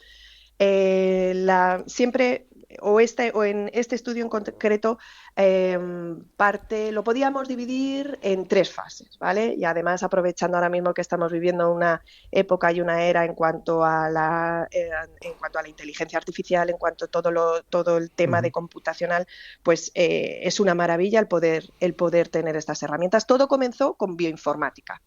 Siempre, o en este estudio en concreto, lo podíamos dividir en 3 fases, ¿vale? Y además, aprovechando ahora mismo que estamos viviendo una época y una era en cuanto a la inteligencia artificial, en cuanto a todo el tema de Ujú. computacional, pues es una maravilla el poder tener estas herramientas. Todo comenzó con bioinformática.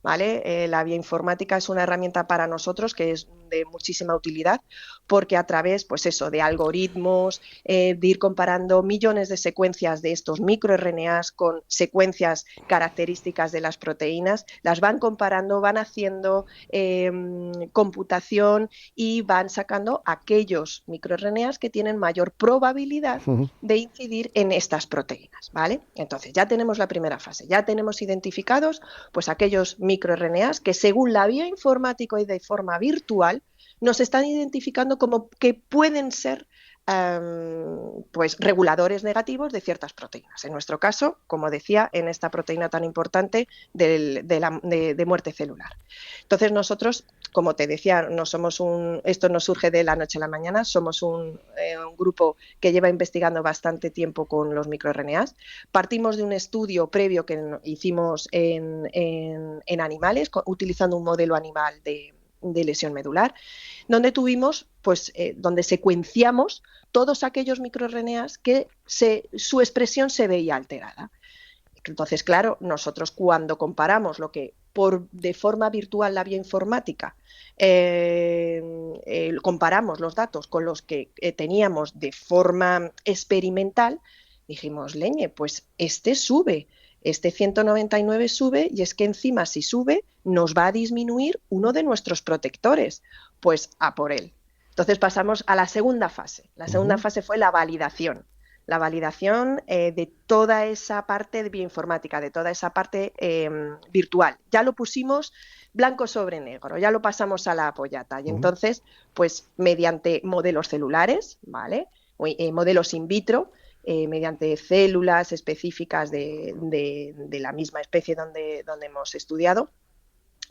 ¿Vale? La bioinformática es una herramienta para nosotros que es de muchísima utilidad porque a través, pues eso, de algoritmos, de ir comparando millones de secuencias de estos microRNAs con secuencias características de las proteínas, las van comparando, van haciendo computación y van sacando aquellos microRNAs que tienen mayor probabilidad Ujú. de incidir en estas proteínas, ¿vale? Entonces ya tenemos la primera fase, ya tenemos identificados pues aquellos microRNAs que según la bioinformática y de forma virtual nos están identificando como que pueden ser pues reguladores negativos de ciertas proteínas. En nuestro caso, como decía, en esta proteína tan importante de muerte celular. Entonces nosotros, como te decía, esto no surge de la noche a la mañana, somos un grupo que lleva investigando bastante tiempo con los microRNAs. Partimos de un estudio previo que hicimos en animales, utilizando un modelo animal de lesión medular, donde donde secuenciamos todos aquellos microRNAs que su expresión se veía alterada. Entonces, claro, nosotros cuando comparamos lo que de forma virtual la bioinformática, comparamos los datos con los que teníamos de forma experimental, dijimos, leñe, pues este 199 sube y es que encima si sube nos va a disminuir uno de nuestros protectores, pues a por él. Entonces pasamos a la segunda fase. La segunda Ujú. fase fue la validación. La validación de toda esa parte de bioinformática, de toda esa parte virtual. Ya lo pusimos blanco sobre negro, ya lo pasamos a la apoyata. Y Ujú. entonces, pues mediante modelos celulares, ¿vale? Modelos in vitro, mediante células específicas de la misma especie donde hemos estudiado,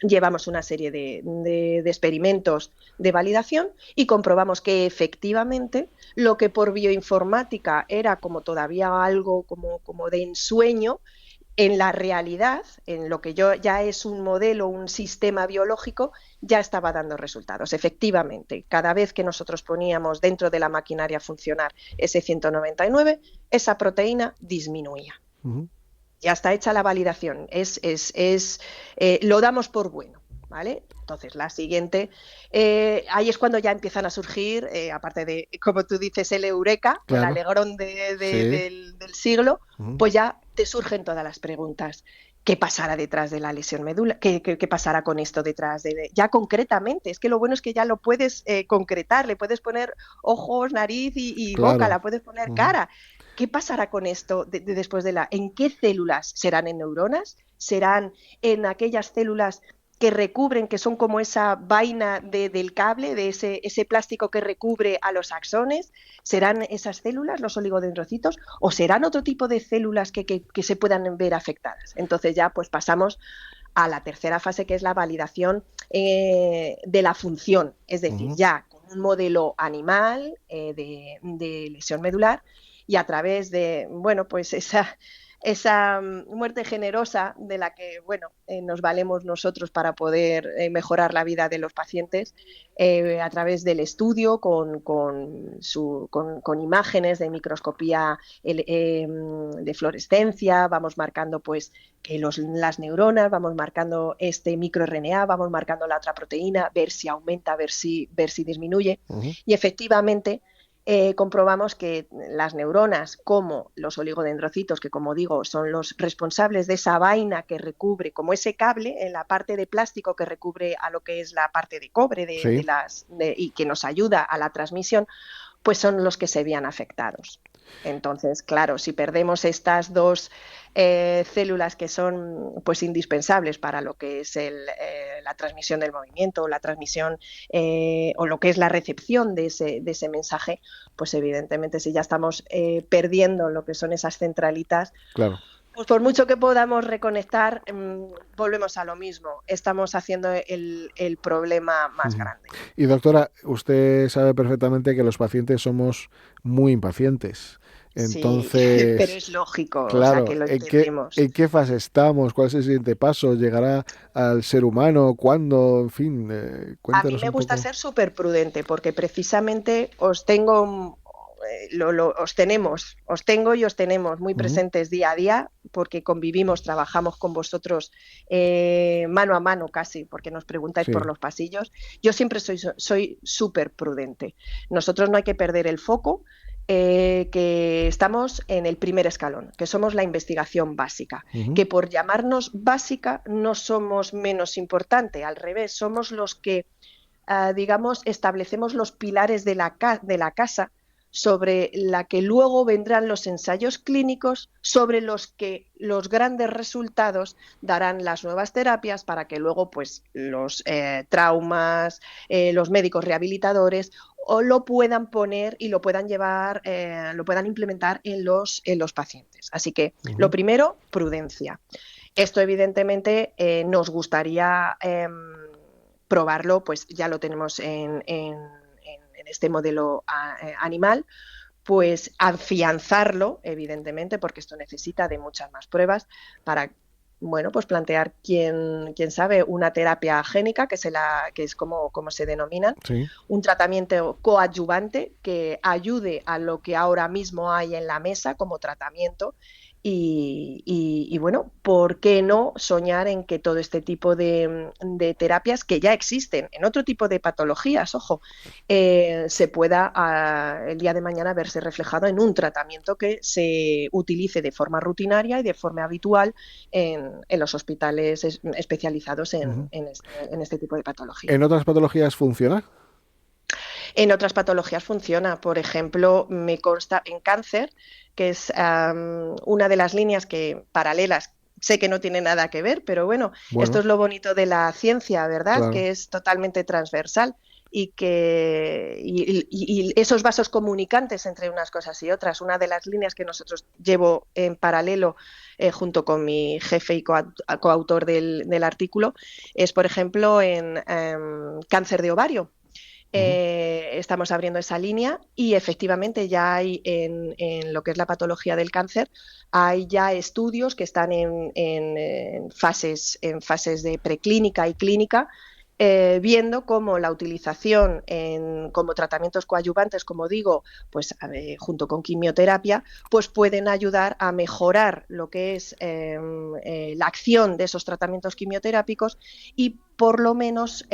llevamos una serie de experimentos de validación y comprobamos que efectivamente lo que por bioinformática era como todavía algo como de ensueño, en la realidad, en lo que ya es un modelo, un sistema biológico, ya estaba dando resultados. Efectivamente, cada vez que nosotros poníamos dentro de la maquinaria a funcionar ese 199, esa proteína disminuía. Ujú. Ya está hecha la validación, lo damos por bueno. ¿vale? Entonces, la siguiente, ahí es cuando ya empiezan a surgir, aparte de, como tú dices, el eureka, el alegrón del siglo, pues ya te surgen todas las preguntas. ¿Qué pasará detrás de la lesión medular? ¿Qué pasará con esto detrás de...? Ya concretamente, es que lo bueno es que ya lo puedes concretar, le puedes poner ojos, nariz y boca, la puedes poner cara. ¿Qué pasará con esto después de ¿En qué células? ¿Serán en neuronas? ¿Serán en aquellas células que recubren, que son como esa vaina del cable, de ese plástico que recubre a los axones? ¿Serán esas células, los oligodendrocitos, o serán otro tipo de células que se puedan ver afectadas? Entonces ya pues pasamos a la tercera fase, que es la validación de la función, es decir, ya con un modelo animal de lesión medular, y a través de, bueno, pues esa muerte generosa de la que, bueno, nos valemos nosotros para poder mejorar la vida de los pacientes, a través del estudio con imágenes de microscopía de fluorescencia, vamos marcando pues las neuronas, vamos marcando este microRNA, vamos marcando la otra proteína, ver si aumenta, ver si disminuye, y efectivamente comprobamos que las neuronas, como los oligodendrocitos, que como digo son los responsables de esa vaina que recubre, como ese cable en la parte de plástico que recubre a lo que es la parte de cobre y que nos ayuda a la transmisión, pues son los que se veían afectados. Entonces, claro, si perdemos estas dos células que son pues indispensables para lo que es la transmisión del movimiento, la transmisión o lo que es la recepción de ese mensaje, pues evidentemente si ya estamos perdiendo lo que son esas centralitas, pues por mucho que podamos reconectar, volvemos a lo mismo. Estamos haciendo el problema más grande. Y doctora, usted sabe perfectamente que los pacientes somos muy impacientes. Entonces, sí, pero es lógico, claro, o sea, que lo entendemos. ¿En qué fase estamos? ¿Cuál es el siguiente paso? ¿Llegará al ser humano? ¿Cuándo? En fin, cuéntenos a mí me gusta un poco. ser súper prudente, porque precisamente os tengo y os tenemos muy presentes día a día, porque convivimos, trabajamos con vosotros mano a mano casi, porque nos preguntáis por los pasillos. Yo siempre soy súper prudente. Nosotros no hay que perder el foco, que estamos en el primer escalón, que somos la investigación básica, que por llamarnos básica no somos menos importante, al revés, somos los que, digamos, establecemos los pilares de la casa, sobre la que luego vendrán los ensayos clínicos, sobre los que los grandes resultados darán las nuevas terapias, para que luego pues los traumas, los médicos rehabilitadores o lo puedan poner y lo puedan llevar, lo puedan implementar en los pacientes. Así que lo primero, prudencia. Esto evidentemente nos gustaría probarlo, pues ya lo tenemos en este modelo animal, pues afianzarlo, evidentemente, porque esto necesita de muchas más pruebas para, bueno, pues plantear, quién sabe, una terapia génica, que es como se denominan, un tratamiento coadyuvante que ayude a lo que ahora mismo hay en la mesa como tratamiento. Y bueno, ¿por qué no soñar en que todo este tipo de terapias que ya existen en otro tipo de patologías, ojo, se pueda el día de mañana verse reflejado en un tratamiento que se utilice de forma rutinaria y de forma habitual en los hospitales especializados en este tipo de patologías? ¿En otras patologías funciona? En otras patologías funciona. Por ejemplo, me consta en cáncer, que es una de las líneas paralelas. Sé que no tiene nada que ver, pero bueno, esto es lo bonito de la ciencia, ¿verdad? Claro. Que es totalmente transversal y esos vasos comunicantes entre unas cosas y otras. Una de las líneas que nosotros llevo en paralelo junto con mi jefe y coautor del artículo es, por ejemplo, en cáncer de ovario. Estamos abriendo esa línea y efectivamente ya hay en lo que es la patología del cáncer, hay ya estudios que están en fases de preclínica y clínica, viendo cómo la utilización como tratamientos coadyuvantes, como digo, pues junto con quimioterapia, pues pueden ayudar a mejorar lo que es la acción de esos tratamientos quimioterápicos y por lo menos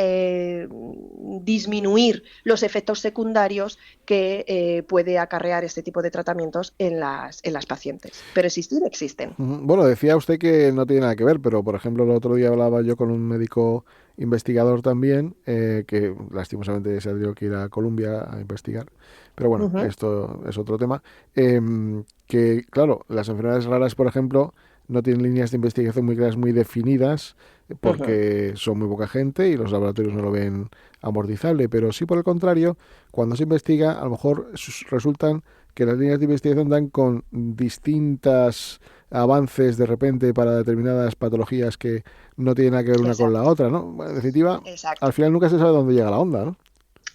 disminuir los efectos secundarios que puede acarrear este tipo de tratamientos en las pacientes. Pero existen. Bueno, decía usted que no tiene nada que ver, pero por ejemplo el otro día hablaba yo con un médico investigador también, que lastimosamente se ha tenido que ir a Colombia a investigar, pero bueno, esto es otro tema, que claro, las enfermedades raras, por ejemplo, no tienen líneas de investigación muy claras, muy definidas, porque son muy poca gente y los laboratorios no lo ven amortizable, pero sí por el contrario, cuando se investiga, a lo mejor resultan que las líneas de investigación dan con distintas avances de repente para determinadas patologías que no tienen nada que ver una con la otra, ¿no? En definitiva, al final nunca se sabe dónde llega la onda, ¿no?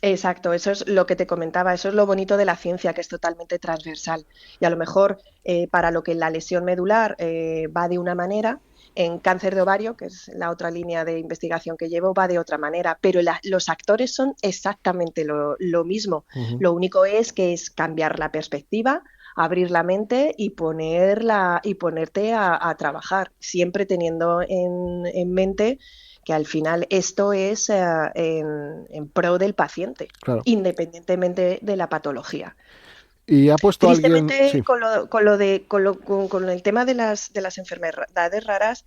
Exacto, eso es lo que te comentaba, eso es lo bonito de la ciencia, que es totalmente transversal. Y a lo mejor para lo que la lesión medular va de una manera, en cáncer de ovario, que es la otra línea de investigación que llevo, va de otra manera, pero los actores son exactamente lo mismo. Lo único es que es cambiar la perspectiva, abrir la mente y ponerte a trabajar, siempre teniendo en mente que al final esto es en pro del paciente, claro, independientemente de la patología. Y ha puesto Tristemente, alguien... Sí. con el tema de las enfermedades raras,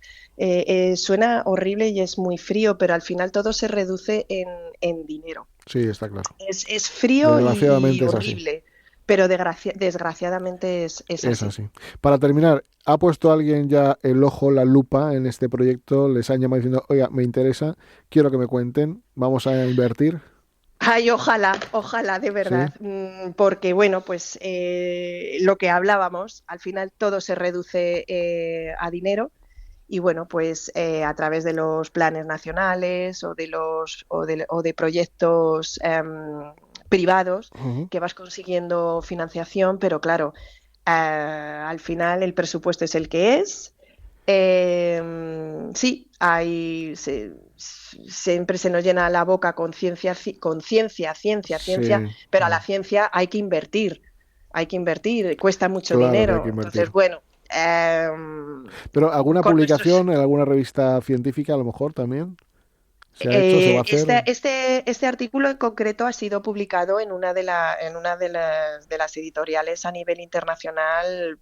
suena horrible y es muy frío, pero al final todo se reduce en dinero. Sí, está claro. Es frío y horrible, pero desgraciadamente es así. Para terminar, ¿ha puesto alguien ya el ojo, la lupa en este proyecto? ¿Les han llamado diciendo, oiga, me interesa, quiero que me cuenten, vamos a invertir? Ay, ojalá, de verdad, ¿sí? Porque bueno, pues lo que hablábamos, al final todo se reduce a dinero y bueno, pues a través de los planes nacionales o de proyectos privados que vas consiguiendo financiación, pero claro, al final el presupuesto es el que es. Sí, siempre se nos llena la boca con ciencia, pero a la ciencia hay que invertir, cuesta mucho dinero. Entonces, bueno. Pero ¿alguna publicación en alguna revista científica a lo mejor también? ¿Se ha hecho, se va a hacer? Este artículo en concreto ha sido publicado en una de las editoriales a nivel internacional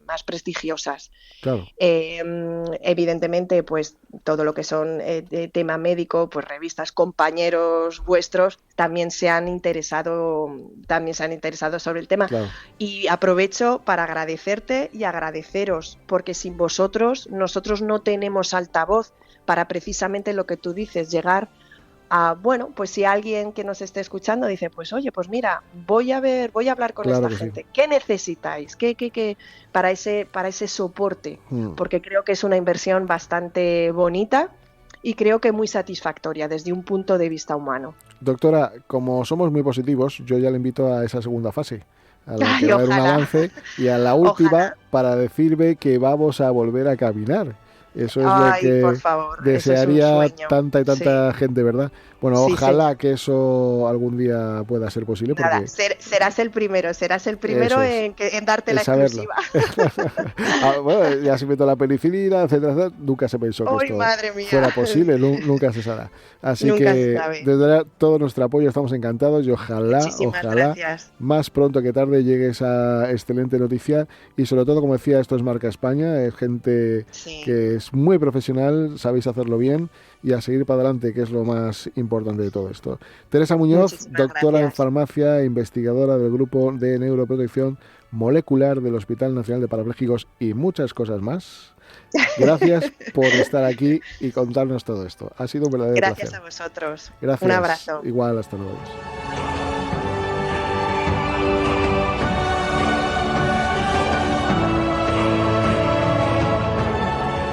más prestigiosas. Claro. Evidentemente, pues todo lo que son tema médico, pues revistas, compañeros vuestros también se han interesado sobre el tema. Claro. Y aprovecho para agradecerte y agradeceros, porque sin vosotros nosotros no tenemos altavoz para precisamente lo que tú dices, llegar a, bueno, pues si alguien que nos esté escuchando dice, pues oye, pues mira, voy a hablar con esta gente. Sí. ¿Qué necesitáis? ¿Qué para ese soporte? Porque creo que es una inversión bastante bonita y creo que muy satisfactoria desde un punto de vista humano. Doctora, como somos muy positivos, yo ya le invito a esa segunda fase, a la que va a haber un avance, y a la última para decirme que vamos a volver a caminar. Eso es lo que por favor, desearía tanta y tanta sí. gente, ¿verdad? Bueno, sí, ojalá que eso algún día pueda ser posible. Nada, porque serás el primero en darte la exclusiva. Bueno, ya se inventó la penicilina, etcétera, nunca se pensó que esto fuera posible, nunca se sabrá. Así nunca que desde todo nuestro apoyo, estamos encantados y ojalá gracias. Más pronto que tarde llegue esa excelente noticia y sobre todo, como decía, esto es Marca España, es gente que es muy profesional, sabéis hacerlo bien y a seguir para adelante, que es lo más importante de todo esto. Teresa Muñoz, doctora en farmacia, investigadora del grupo de neuroprotección molecular del Hospital Nacional de Parapléjicos y muchas cosas más. Gracias por estar aquí y contarnos todo esto. Ha sido un verdadero placer. Gracias a vosotros. Gracias. Un abrazo. Igual, hasta luego.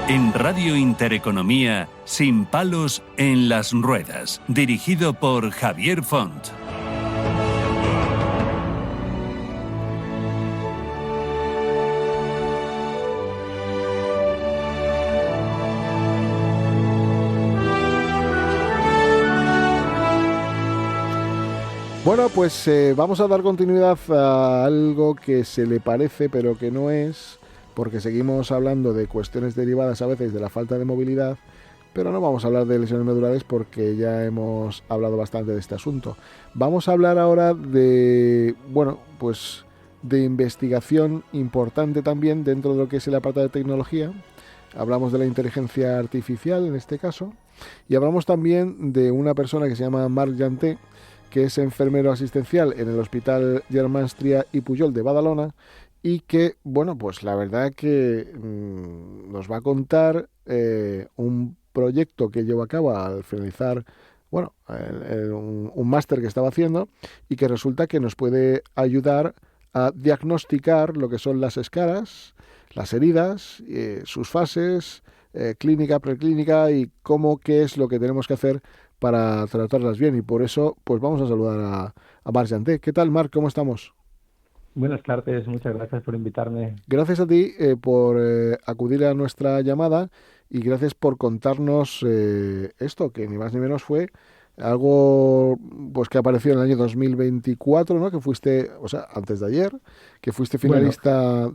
En Radio Intereconomía, Sin palos en las ruedas, dirigido por Javier Font. Bueno, pues vamos a dar continuidad a algo que se le parece pero que no es, porque seguimos hablando de cuestiones derivadas a veces de la falta de movilidad, pero no vamos a hablar de lesiones medulares porque ya hemos hablado bastante de este asunto. Vamos a hablar ahora de, bueno, pues de investigación importante también dentro de lo que es el apartado de tecnología. Hablamos de la inteligencia artificial en este caso, y hablamos también de una persona que se llama Marc Janté, que es enfermero asistencial en el Hospital Germans Trias i Pujol de Badalona, y que, bueno, pues la verdad que nos va a contar un proyecto que llevó a cabo al finalizar, bueno, un máster que estaba haciendo, y que resulta que nos puede ayudar a diagnosticar lo que son las escaras, las heridas, sus fases, clínica, preclínica, y qué es lo que tenemos que hacer para tratarlas bien. Y por eso pues vamos a saludar a Marc Janté. ¿Qué tal, Marc? ¿Cómo estamos? Buenas tardes, muchas gracias por invitarme. Gracias a ti por acudir a nuestra llamada, y gracias por contarnos esto, que ni más ni menos fue algo pues que apareció en el año 2024, ¿no? Que fuiste, o sea, antes de ayer, que fuiste finalista,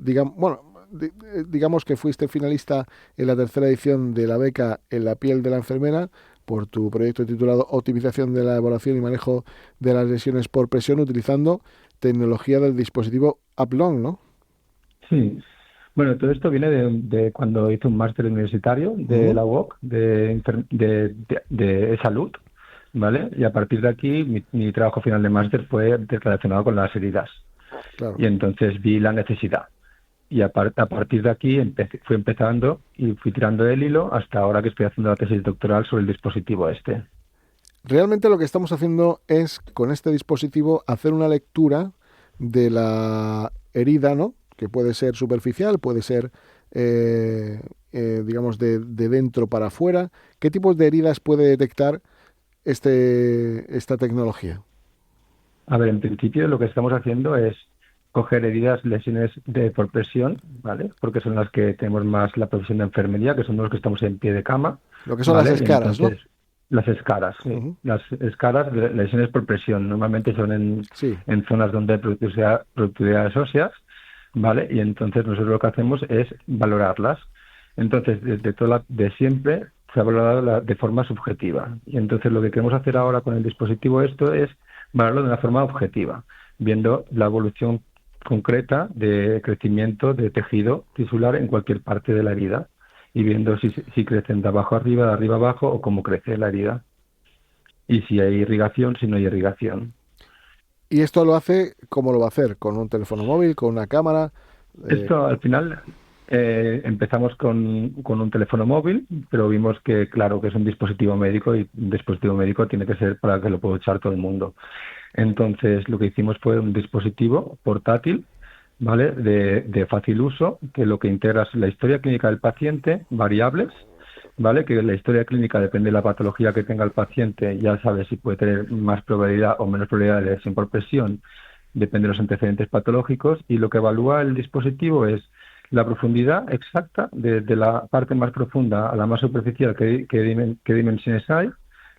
digamos que fuiste finalista en la tercera edición de la beca En la piel de la enfermera, por tu proyecto titulado Optimización de la evaluación y manejo de las lesiones por presión utilizando tecnología del dispositivo Uplong, ¿no? Sí, bueno, todo esto viene de cuando hice un máster universitario de la UOC de salud, ¿vale? Y a partir de aquí mi trabajo final de máster fue relacionado con las heridas. Claro. Y entonces vi la necesidad. Y a partir de aquí fui empezando y fui tirando el hilo hasta ahora que estoy haciendo la tesis doctoral sobre el dispositivo este. Realmente lo que estamos haciendo es, con este dispositivo, hacer una lectura de la herida, ¿no? Que puede ser superficial, puede ser, digamos, de dentro para afuera. ¿Qué tipos de heridas puede detectar esta tecnología? A ver, en principio lo que estamos haciendo es coger heridas, lesiones por presión, ¿vale? Porque son las que tenemos más la profesión de enfermería, que son los que estamos en pie de cama. Lo que son, ¿vale?, las escaras, entonces, ¿no? Las escaras, sí. Las escaras, lesiones por presión, normalmente son en zonas donde hay productividades óseas, ¿vale? Y entonces nosotros lo que hacemos es valorarlas. Entonces, de siempre se ha valorado de forma subjetiva. Y entonces lo que queremos hacer ahora con el dispositivo esto es valorarlo de una forma objetiva, viendo la evolución concreta de crecimiento de tejido tisular en cualquier parte de la herida y viendo si crecen de abajo arriba, de arriba abajo, o cómo crece la herida. Y si hay irrigación, si no hay irrigación. ¿Y esto lo hace, cómo lo va a hacer? ¿Con un teléfono móvil, con una cámara? Esto al final empezamos con un teléfono móvil, pero vimos que, claro, que es un dispositivo médico, y un dispositivo médico tiene que ser para que lo pueda usar todo el mundo. Entonces lo que hicimos fue un dispositivo portátil, ¿vale? De fácil uso, que lo que integra es la historia clínica del paciente, variables, ¿vale? Que la historia clínica depende de la patología que tenga el paciente, ya sabe si puede tener más probabilidad o menos probabilidad de lesión por presión, depende de los antecedentes patológicos, y lo que evalúa el dispositivo es la profundidad exacta de la parte más profunda a la más superficial, qué dimensiones hay,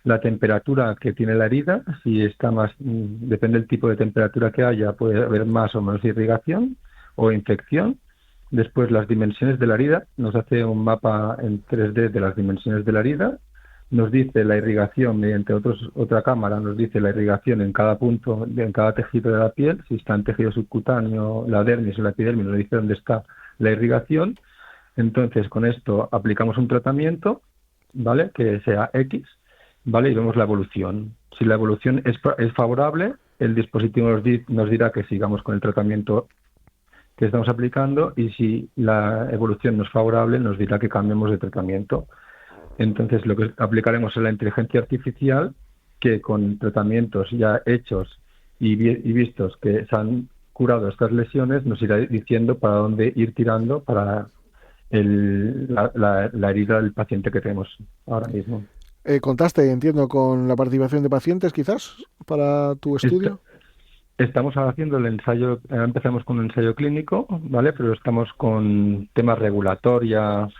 la temperatura que tiene la herida, si está más, depende del tipo de temperatura que haya, puede haber más o menos irrigación o infección. Después las dimensiones de la herida, nos hace un mapa en 3D de las dimensiones de la herida, nos dice la irrigación mediante otra cámara, nos dice la irrigación en cada punto, en cada tejido de la piel, si está en tejido subcutáneo, la dermis o la epidermis, nos dice dónde está la irrigación. Entonces con esto aplicamos un tratamiento, ¿vale?, que sea X, ¿vale? Y vemos la evolución. Si la evolución es favorable, el dispositivo nos dirá que sigamos con el tratamiento que estamos aplicando, y si la evolución no es favorable, nos dirá que cambiemos de tratamiento. Entonces lo que aplicaremos es la inteligencia artificial, que con tratamientos ya hechos y vistos que se han curado estas lesiones, nos irá diciendo para dónde ir tirando para la herida del paciente que tenemos ahora mismo. ¿Contaste, entiendo, con la participación de pacientes quizás para tu estudio? Estamos haciendo el ensayo, empezamos con un ensayo clínico, ¿vale? Pero estamos con temas regulatorios,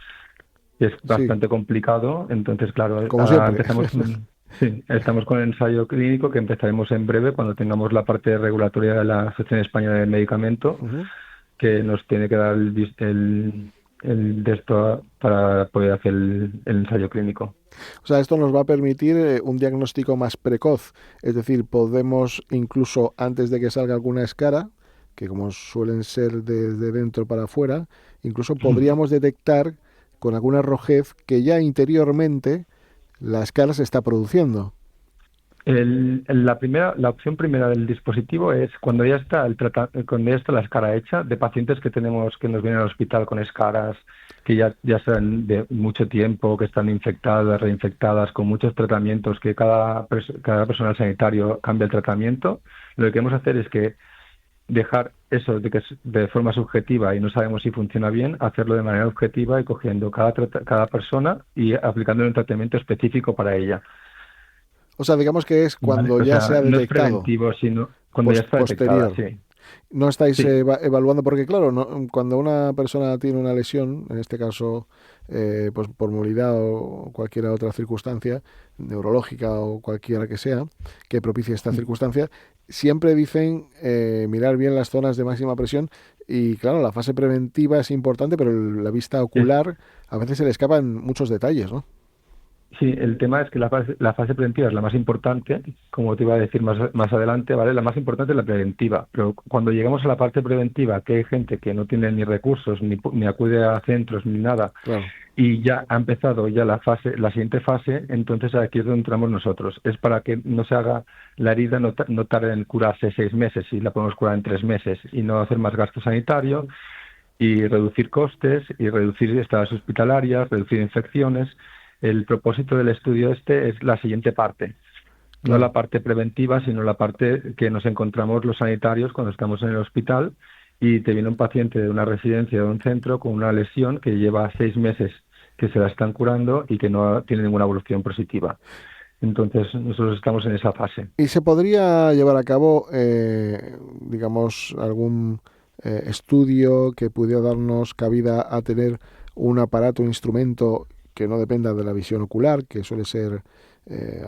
que es bastante complicado. Entonces, claro, como siempre. empezamos Sí, estamos con el ensayo clínico que empezaremos en breve cuando tengamos la parte regulatoria de la Asociación Española del Medicamento, que nos tiene que dar el de esto para poder hacer el ensayo clínico. O sea, esto nos va a permitir un diagnóstico más precoz, es decir, podemos incluso antes de que salga alguna escara, que como suelen ser desde dentro para afuera, incluso podríamos detectar con alguna rojez que ya interiormente la escara se está produciendo. La opción primera del dispositivo es cuando ya está la escara hecha, de pacientes que tenemos que nos vienen al hospital con escaras que ya están de mucho tiempo, que están infectadas, reinfectadas, con muchos tratamientos, que cada personal sanitario cambia el tratamiento. Lo que queremos hacer es que dejar eso de que es de forma subjetiva y no sabemos si funciona bien, hacerlo de manera objetiva y cogiendo cada persona y aplicándole un tratamiento específico para ella. O sea, digamos que es cuando ya se ha detectado. No es preventivo, sino cuando ya está posterior. detectada, sí. No estáis evaluando, porque claro, cuando una persona tiene una lesión, en este caso pues por movilidad o cualquier otra circunstancia, neurológica o cualquiera que sea, que propicie esta circunstancia, siempre dicen mirar bien las zonas de máxima presión y claro, la fase preventiva es importante, pero la vista ocular a veces se le escapan muchos detalles, ¿no? Sí, el tema es que la fase preventiva es la más importante, como te iba a decir más adelante, ¿vale? La más importante es la preventiva, pero cuando llegamos a la parte preventiva, que hay gente que no tiene ni recursos, ni acude a centros, ni nada, claro, y ya ha empezado ya la siguiente fase, entonces aquí es donde entramos nosotros. Es para que no se haga la herida, no tarde en curarse 6 meses, y la podemos curar en 3 meses, y no hacer más gasto sanitario, y reducir costes, y reducir estadas hospitalarias, reducir infecciones. El propósito del estudio es la siguiente parte, no la parte preventiva, sino la parte que nos encontramos los sanitarios cuando estamos en el hospital y te viene un paciente de una residencia o de un centro con una lesión que lleva 6 meses que se la están curando y que no tiene ninguna evolución positiva. Entonces nosotros estamos en esa fase. ¿Y se podría llevar a cabo, digamos, algún estudio que pudiera darnos cabida a tener un aparato, un instrumento que no dependa de la visión ocular, que suele ser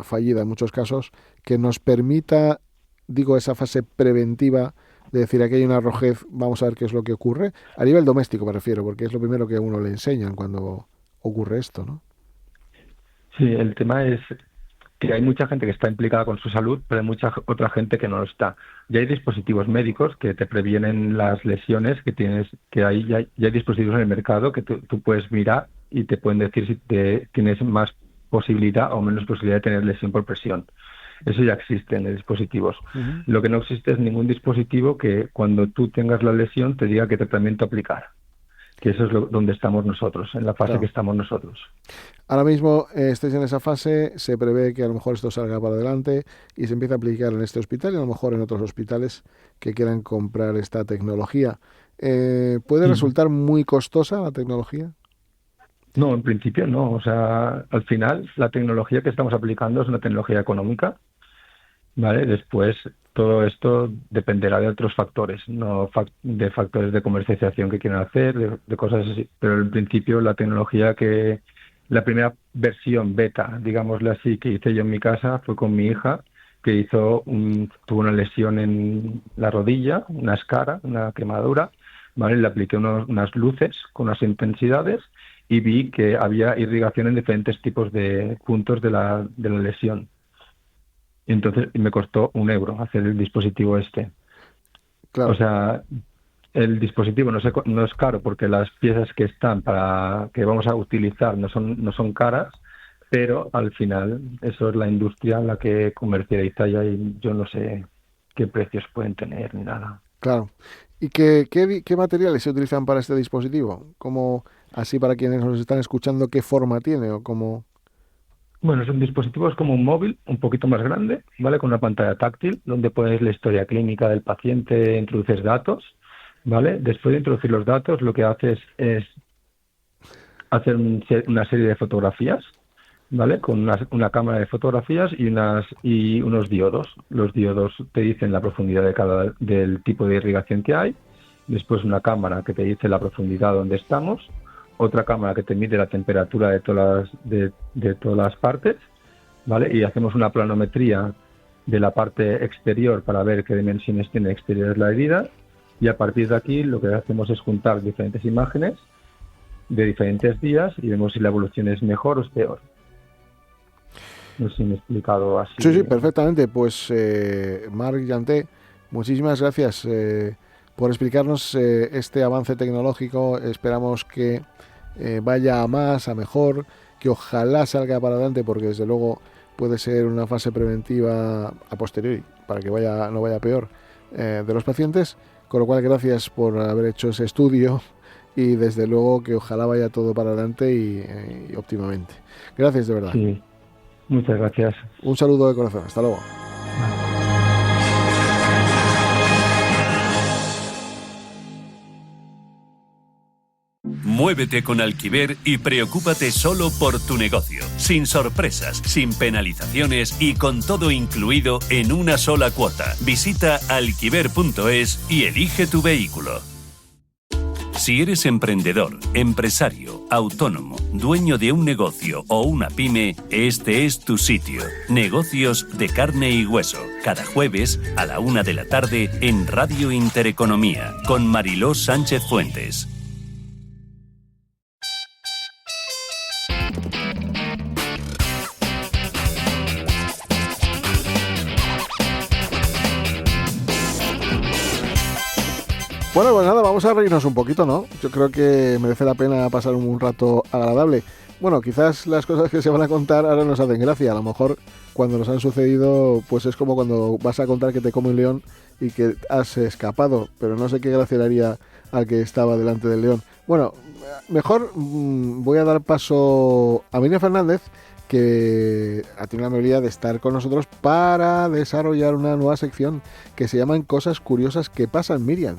fallida en muchos casos, que nos permita, digo, esa fase preventiva de decir, aquí hay una rojez, vamos a ver qué es lo que ocurre? A nivel doméstico me refiero, porque es lo primero que a uno le enseñan cuando ocurre esto, ¿no? Sí, el tema es que hay mucha gente que está implicada con su salud, pero hay mucha otra gente que no lo está. Ya hay dispositivos médicos que te previenen las lesiones que tienes, ya hay dispositivos en el mercado que tú puedes mirar y te pueden decir si tienes más posibilidad o menos posibilidad de tener lesión por presión. Eso ya existe en los dispositivos. Uh-huh. Lo que no existe es ningún dispositivo que cuando tú tengas la lesión te diga qué tratamiento aplicar. Que eso es donde estamos nosotros, en la fase que estamos nosotros. Ahora mismo estáis en esa fase, se prevé que a lo mejor esto salga para adelante y se empieza a aplicar en este hospital y a lo mejor en otros hospitales que quieran comprar esta tecnología. ¿Puede resultar muy costosa la tecnología? No, en principio no. O sea, al final la tecnología que estamos aplicando es una tecnología económica, ¿vale? Después todo esto dependerá de otros factores, no de factores de comercialización que quieran hacer, de cosas así. Pero en principio la tecnología la primera versión beta, digámosle así, que hice yo en mi casa fue con mi hija, que tuvo una lesión en la rodilla, una escara, una quemadura, ¿vale? Le apliqué unas luces con unas intensidades y vi que había irrigación en diferentes tipos de puntos de la lesión. Y entonces me costó €1 hacer el dispositivo este. Claro. O sea, el dispositivo no es caro porque las piezas que vamos a utilizar no son caras, pero al final eso es la industria la que comercializa y yo no sé qué precios pueden tener ni nada. Claro. ¿Y qué materiales se utilizan para este dispositivo? ¿Cómo, así para quienes nos están escuchando, qué forma tiene o cómo? Bueno, es un dispositivo, es como un móvil, un poquito más grande, ¿vale? Con una pantalla táctil, donde pones la historia clínica del paciente, introduces datos, ¿vale? Después de introducir los datos, lo que haces es hacer una serie de fotografías, ¿vale? Con una cámara de fotografías y unos diodos. Los diodos te dicen la profundidad del tipo de irrigación que hay. Después una cámara que te dice la profundidad donde estamos. Otra cámara que te mide la temperatura de todas las partes, ¿vale? Y hacemos una planometría de la parte exterior para ver qué dimensiones tiene exterior la herida, y a partir de aquí lo que hacemos es juntar diferentes imágenes de diferentes días y vemos si la evolución es mejor o es peor. No sé si me he explicado así. Sí, perfectamente. Pues Marc Janté, muchísimas gracias por explicarnos este avance tecnológico. Esperamos que vaya a más, a mejor, que ojalá salga para adelante, porque desde luego puede ser una fase preventiva a posteriori para que no vaya peor de los pacientes. Con lo cual, gracias por haber hecho ese estudio y desde luego que ojalá vaya todo para adelante y óptimamente. Gracias, de verdad. Sí, muchas gracias. Un saludo de corazón. Hasta luego. Muévete con Alquiver y preocúpate solo por tu negocio, sin sorpresas, sin penalizaciones y con todo incluido en una sola cuota. Visita alquiver.es y elige tu vehículo. Si eres emprendedor, empresario, autónomo, dueño de un negocio o una pyme, este es tu sitio. Negocios de carne y hueso. Cada jueves a la 1 de la tarde en Radio Intereconomía con Mariló Sánchez Fuentes. Bueno, pues nada, vamos a reírnos un poquito, ¿no? Yo creo que merece la pena pasar un rato agradable. Bueno, quizás las cosas que se van a contar ahora nos hacen gracia. A lo mejor cuando nos han sucedido, pues es como cuando vas a contar que te come un león y que has escapado. Pero no sé qué gracia le haría al que estaba delante del león. Bueno, mejor voy a dar paso a Miriam Fernández, que ha tenido la amabilidad de estar con nosotros para desarrollar una nueva sección que se llama Cosas Curiosas que Pasan. Miriam.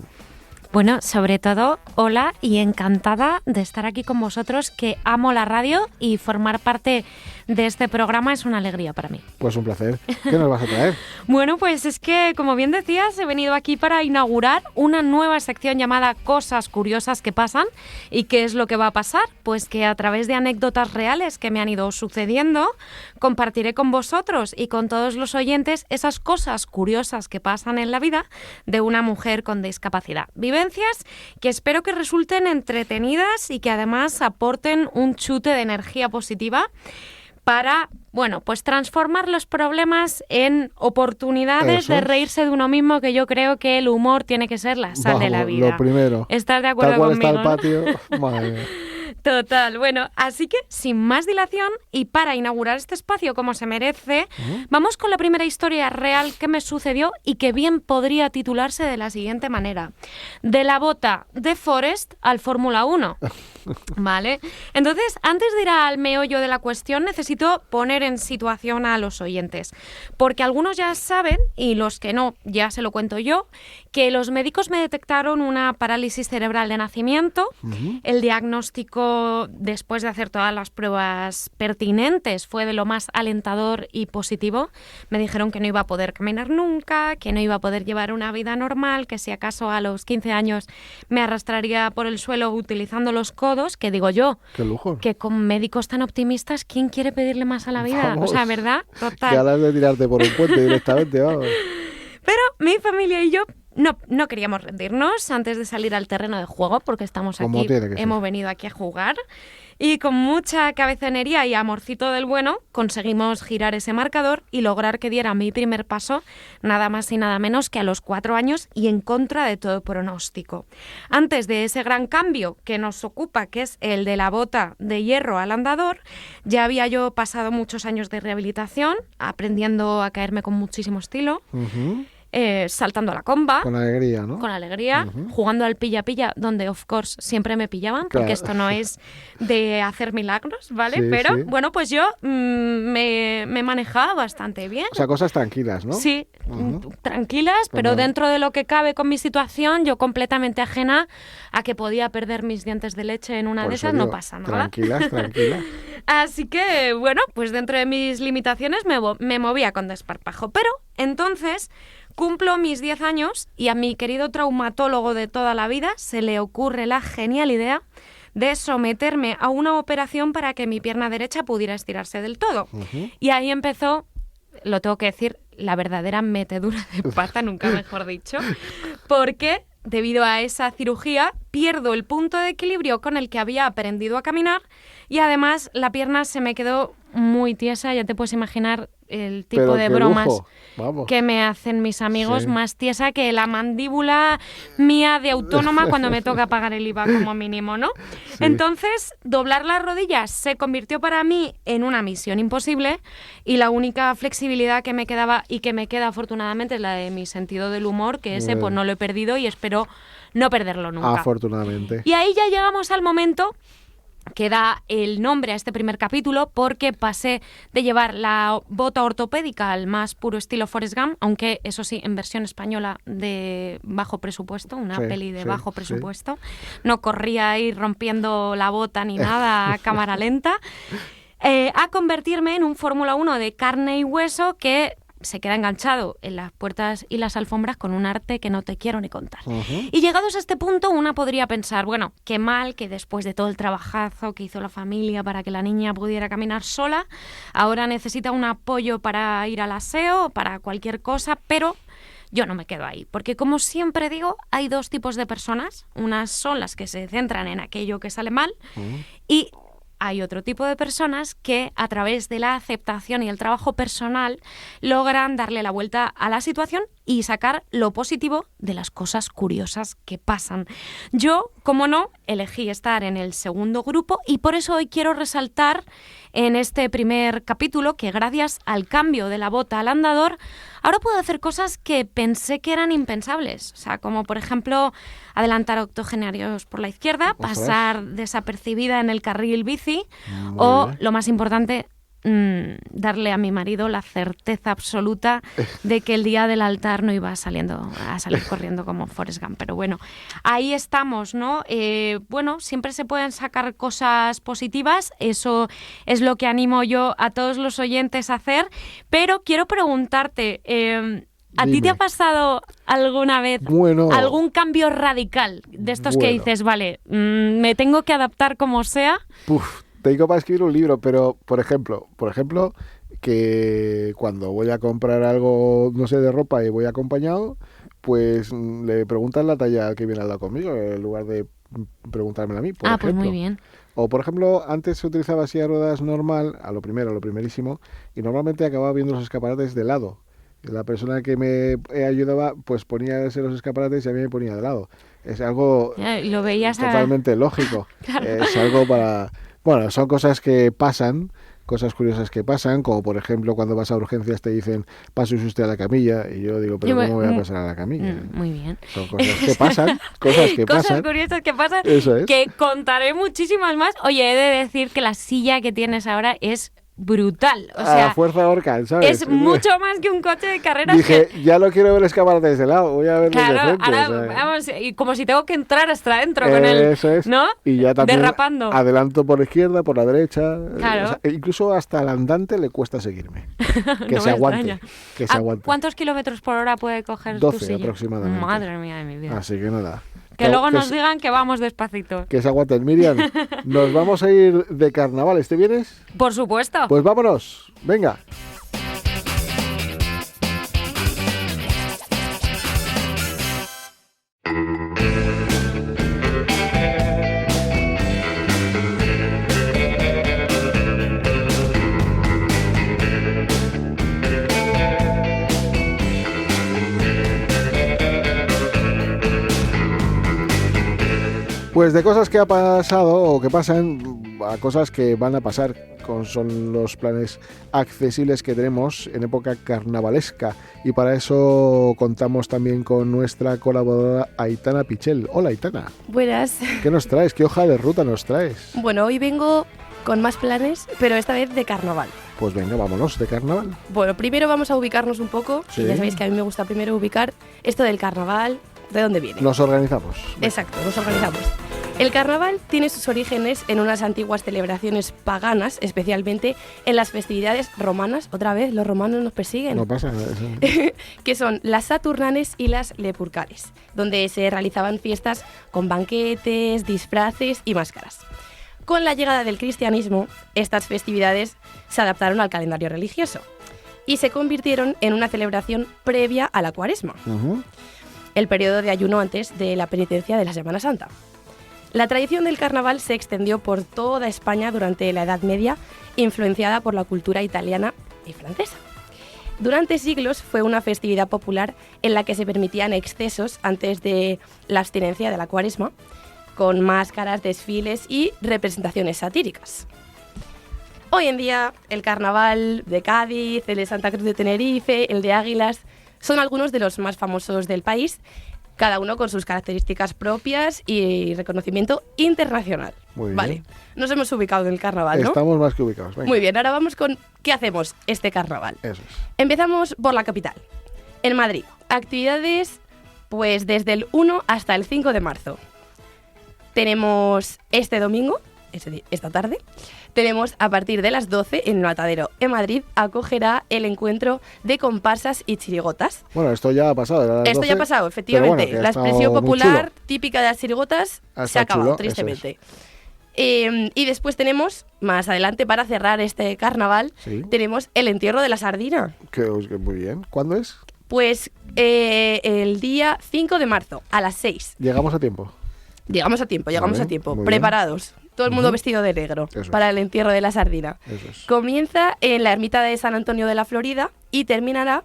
Bueno, sobre todo, hola y encantada de estar aquí con vosotros, que amo la radio y formar parte de este programa es una alegría para mí. Pues un placer. ¿Qué nos vas a traer? Bueno, pues es que, como bien decías, he venido aquí para inaugurar una nueva sección llamada Cosas Curiosas que Pasan. ¿Y qué es lo que va a pasar? Pues que a través de anécdotas reales que me han ido sucediendo, compartiré con vosotros y con todos los oyentes esas cosas curiosas que pasan en la vida de una mujer con discapacidad. Vivencias que espero que resulten entretenidas y que además aporten un chute de energía positiva para, bueno, pues transformar los problemas en oportunidades de reírse de uno mismo, que yo creo que el humor tiene que ser la sal de la vida. Lo primero. ¿Estás de acuerdo conmigo? Tal cual está el patio, madre mía. Total, bueno, así que sin más dilación y para inaugurar este espacio como se merece, vamos con la primera historia real que me sucedió y que bien podría titularse de la siguiente manera: de la bota de Forest al Fórmula 1. Vale, entonces antes de ir al meollo de la cuestión necesito poner en situación a los oyentes, porque algunos ya saben, y los que no, ya se lo cuento yo, que los médicos me detectaron una parálisis cerebral de nacimiento. El diagnóstico, después de hacer todas las pruebas pertinentes, fue de lo más alentador y positivo. Me dijeron que no iba a poder caminar nunca, que no iba a poder llevar una vida normal, que si acaso a los 15 años me arrastraría por el suelo utilizando los codos, que digo yo, ¡qué lujo! Que con médicos tan optimistas, ¿quién quiere pedirle más a la vida? Vamos, o sea, ¿verdad? Total. Que hablas de tirarte por un puente directamente, vamos. Pero mi familia y yo no queríamos rendirnos antes de salir al terreno de juego, porque estamos aquí, hemos venido aquí a jugar. Y con mucha cabezonería y amorcito del bueno, conseguimos girar ese marcador y lograr que diera mi primer paso, nada más y nada menos que a los 4 años y en contra de todo pronóstico. Antes de ese gran cambio que nos ocupa, que es el de la bota de hierro al andador, ya había yo pasado muchos años de rehabilitación, aprendiendo a caerme con muchísimo estilo. Saltando a la comba. Con alegría, ¿no? Con alegría, jugando al pilla-pilla, donde, of course, siempre me pillaban, porque esto no es de hacer milagros, ¿vale? Sí, pero, bueno, pues yo me manejaba bastante bien. O sea, cosas tranquilas, ¿no? Sí, tranquilas, pero dentro de lo que cabe con mi situación, yo completamente ajena a que podía perder mis dientes de leche en una de esas, no pasa nada. Tranquilas. Así que, bueno, pues dentro de mis limitaciones me movía con desparpajo. Pero, entonces, cumplo mis 10 años y a mi querido traumatólogo de toda la vida se le ocurre la genial idea de someterme a una operación para que mi pierna derecha pudiera estirarse del todo. Y ahí empezó, lo tengo que decir, la verdadera metedura de pata, nunca mejor dicho, porque debido a esa cirugía pierdo el punto de equilibrio con el que había aprendido a caminar y además la pierna se me quedó muy tiesa, ya te puedes imaginar el tipo de bromas que me hacen mis amigos, más tiesa que la mandíbula mía de autónoma cuando me toca pagar el IVA como mínimo, ¿no? Sí. Entonces, doblar las rodillas se convirtió para mí en una misión imposible y la única flexibilidad que me quedaba y que me queda afortunadamente es la de mi sentido del humor, que ese pues no lo he perdido y espero no perderlo nunca. Afortunadamente. Y ahí ya llegamos al momento que da el nombre a este primer capítulo porque pasé de llevar la bota ortopédica al más puro estilo Forrest Gump, aunque eso sí, en versión española de bajo presupuesto, una peli de bajo presupuesto. No corría ahí rompiendo la bota ni nada a cámara lenta. A convertirme en un Fórmula 1 de carne y hueso que se queda enganchado en las puertas y las alfombras con un arte que no te quiero ni contar. Y llegados a este punto, una podría pensar, bueno, qué mal que después de todo el trabajazo que hizo la familia para que la niña pudiera caminar sola, ahora necesita un apoyo para ir al aseo, para cualquier cosa, pero yo no me quedo ahí, porque como siempre digo, hay dos tipos de personas. Unas son las que se centran en aquello que sale mal y hay otro tipo de personas que a través de la aceptación y el trabajo personal logran darle la vuelta a la situación y sacar lo positivo de las cosas curiosas que pasan. Yo, como no, elegí estar en el segundo grupo y por eso hoy quiero resaltar en este primer capítulo que gracias al cambio de la bota al andador, ahora puedo hacer cosas que pensé que eran impensables. O sea, como por ejemplo adelantar octogenarios por la izquierda, pasar desapercibida en el carril bici o, lo más importante, darle a mi marido la certeza absoluta de que el día del altar no iba a salir corriendo como Forrest Gump. Pero bueno, ahí estamos, ¿no? Bueno, siempre se pueden sacar cosas positivas, eso es lo que animo yo a todos los oyentes a hacer, pero quiero preguntarte, ¿a ti te ha pasado alguna vez algún cambio radical de estos que dices, vale, me tengo que adaptar como sea? Tengo para escribir un libro, pero por ejemplo, que cuando voy a comprar algo, no sé, de ropa y voy acompañado, pues le preguntan la talla que viene al lado conmigo, en lugar de preguntármela a mí, por ejemplo. Pues muy bien. O, por ejemplo, antes se utilizaba silla de ruedas normal, a lo primerísimo, y normalmente acababa viendo los escaparates de lado. La persona que me ayudaba, pues ponía los escaparates y a mí me ponía de lado. Es algo lo veías totalmente lógico. Claro. Es algo para... Bueno, son cosas que pasan, cosas curiosas que pasan, como por ejemplo cuando vas a urgencias te dicen, pase usted a la camilla, y yo digo, pero ¿cómo voy a pasar a la camilla? Muy bien. Son cosas que pasan, cosas curiosas que pasan, eso es. Que contaré muchísimas más. Oye, he de decir que la silla que tienes ahora es brutal, o sea, a fuerza Orcan, ¿sabes? Es mucho más que un coche de carreras. Dije, ya lo quiero ver escaparates de ese lado, voy a verlo de frente. Ahora, vamos, y como si tengo que entrar hasta adentro con él, eso es. ¿no? Y ya también derrapando. Adelanto por la izquierda, por la derecha. Claro. O sea, incluso hasta al andante le cuesta seguirme. Que No se aguante. Que se aguante. ¿Cuántos kilómetros por hora puede coger 12 tu silla? aproximadamente. Madre mía de mi vida. Así que nada. Que luego nos digan que vamos despacito. Que se aguanten. Miriam, nos vamos a ir de carnavales. ¿Te vienes? Por supuesto. Pues vámonos. Venga. Pues de cosas que ha pasado o que pasan a cosas que van a pasar, son los planes accesibles que tenemos en época carnavalesca, y para eso contamos también con nuestra colaboradora Aitana Pichel. Hola Aitana. Buenas. ¿Qué nos traes? ¿Qué hoja de ruta nos traes? Bueno, hoy vengo con más planes, pero esta vez de carnaval. Pues venga, vámonos de carnaval. Bueno, primero vamos a ubicarnos un poco. Sí. Ya sabéis que a mí me gusta primero ubicar esto del carnaval, ¿de dónde viene? Nos organizamos. Exacto, nos organizamos. El carnaval tiene sus orígenes en unas antiguas celebraciones paganas, especialmente en las festividades romanas. Otra vez, los romanos nos persiguen. No pasa nada. Que son las Saturnanes y las Lepurcales, donde se realizaban fiestas con banquetes, disfraces y máscaras. Con la llegada del cristianismo, estas festividades se adaptaron al calendario religioso y se convirtieron en una celebración previa a la Cuaresma, el periodo de ayuno antes de la penitencia de la Semana Santa. La tradición del carnaval se extendió por toda España durante la Edad Media, influenciada por la cultura italiana y francesa. Durante siglos fue una festividad popular en la que se permitían excesos antes de la abstinencia de la Cuaresma, con máscaras, desfiles y representaciones satíricas. Hoy en día, el carnaval de Cádiz, el de Santa Cruz de Tenerife, el de Águilas, son algunos de los más famosos del país, cada uno con sus características propias y reconocimiento internacional. Muy bien. Vale, nos hemos ubicado en el carnaval, ¿no? Estamos más que ubicados. Venga. Muy bien, ahora vamos con ¿qué hacemos este carnaval? Eso es. Empezamos por la capital, en Madrid. Actividades, pues desde el 1 hasta el 5 de marzo. Tenemos este domingo, es decir, esta tarde, tenemos a partir de las 12 en el Matadero, en Madrid, acogerá el encuentro de comparsas y chirigotas. Bueno, esto ya ha pasado. Esto ya ha pasado, efectivamente. Bueno, la expresión popular típica de las chirigotas se ha acabado, chulo, tristemente. Y después tenemos, más adelante, para cerrar este carnaval, tenemos el entierro de la sardina. Que muy bien. ¿Cuándo es? Pues el día 5 de marzo, a las 6. ¿Llegamos a tiempo? Llegamos a tiempo, Muy preparados. Todo el mundo vestido de negro para el entierro de la sardina. Comienza en la ermita de San Antonio de la Florida y terminará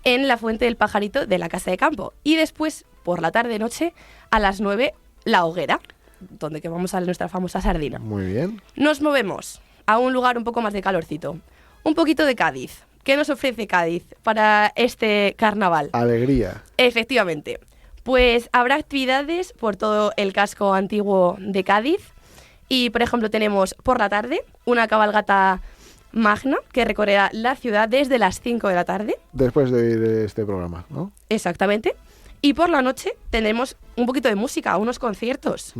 en la Fuente del Pajarito de la Casa de Campo. Y después, por la tarde-noche, a las 9, la hoguera, donde quemamos a nuestra famosa sardina. Muy bien. Nos movemos a un lugar un poco más de calorcito. Un poquito de Cádiz. ¿Qué nos ofrece Cádiz para este carnaval? Alegría. Efectivamente. Pues habrá actividades por todo el casco antiguo de Cádiz y, por ejemplo, tenemos por la tarde una cabalgata magna que recorrerá la ciudad desde las 5 de la tarde. Después de este programa, ¿no? Exactamente. Y por la noche tendremos un poquito de música, unos conciertos.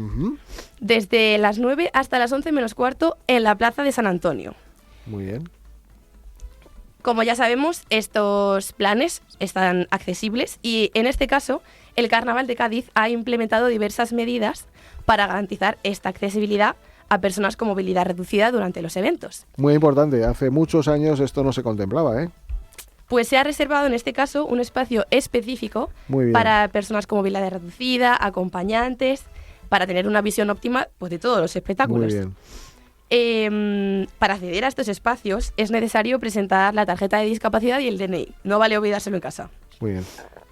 Desde las 9 hasta las 11 menos cuarto en la Plaza de San Antonio. Muy bien. Como ya sabemos, estos planes están accesibles y, en este caso, el Carnaval de Cádiz ha implementado diversas medidas para garantizar esta accesibilidad a personas con movilidad reducida durante los eventos. Muy importante, hace muchos años esto no se contemplaba, ¿eh? Pues se ha reservado en este caso un espacio específico para personas con movilidad reducida, acompañantes, para tener una visión óptima pues, de todos los espectáculos. Muy bien. Para acceder a estos espacios es necesario presentar la tarjeta de discapacidad y el DNI. No vale olvidárselo en casa. Muy bien.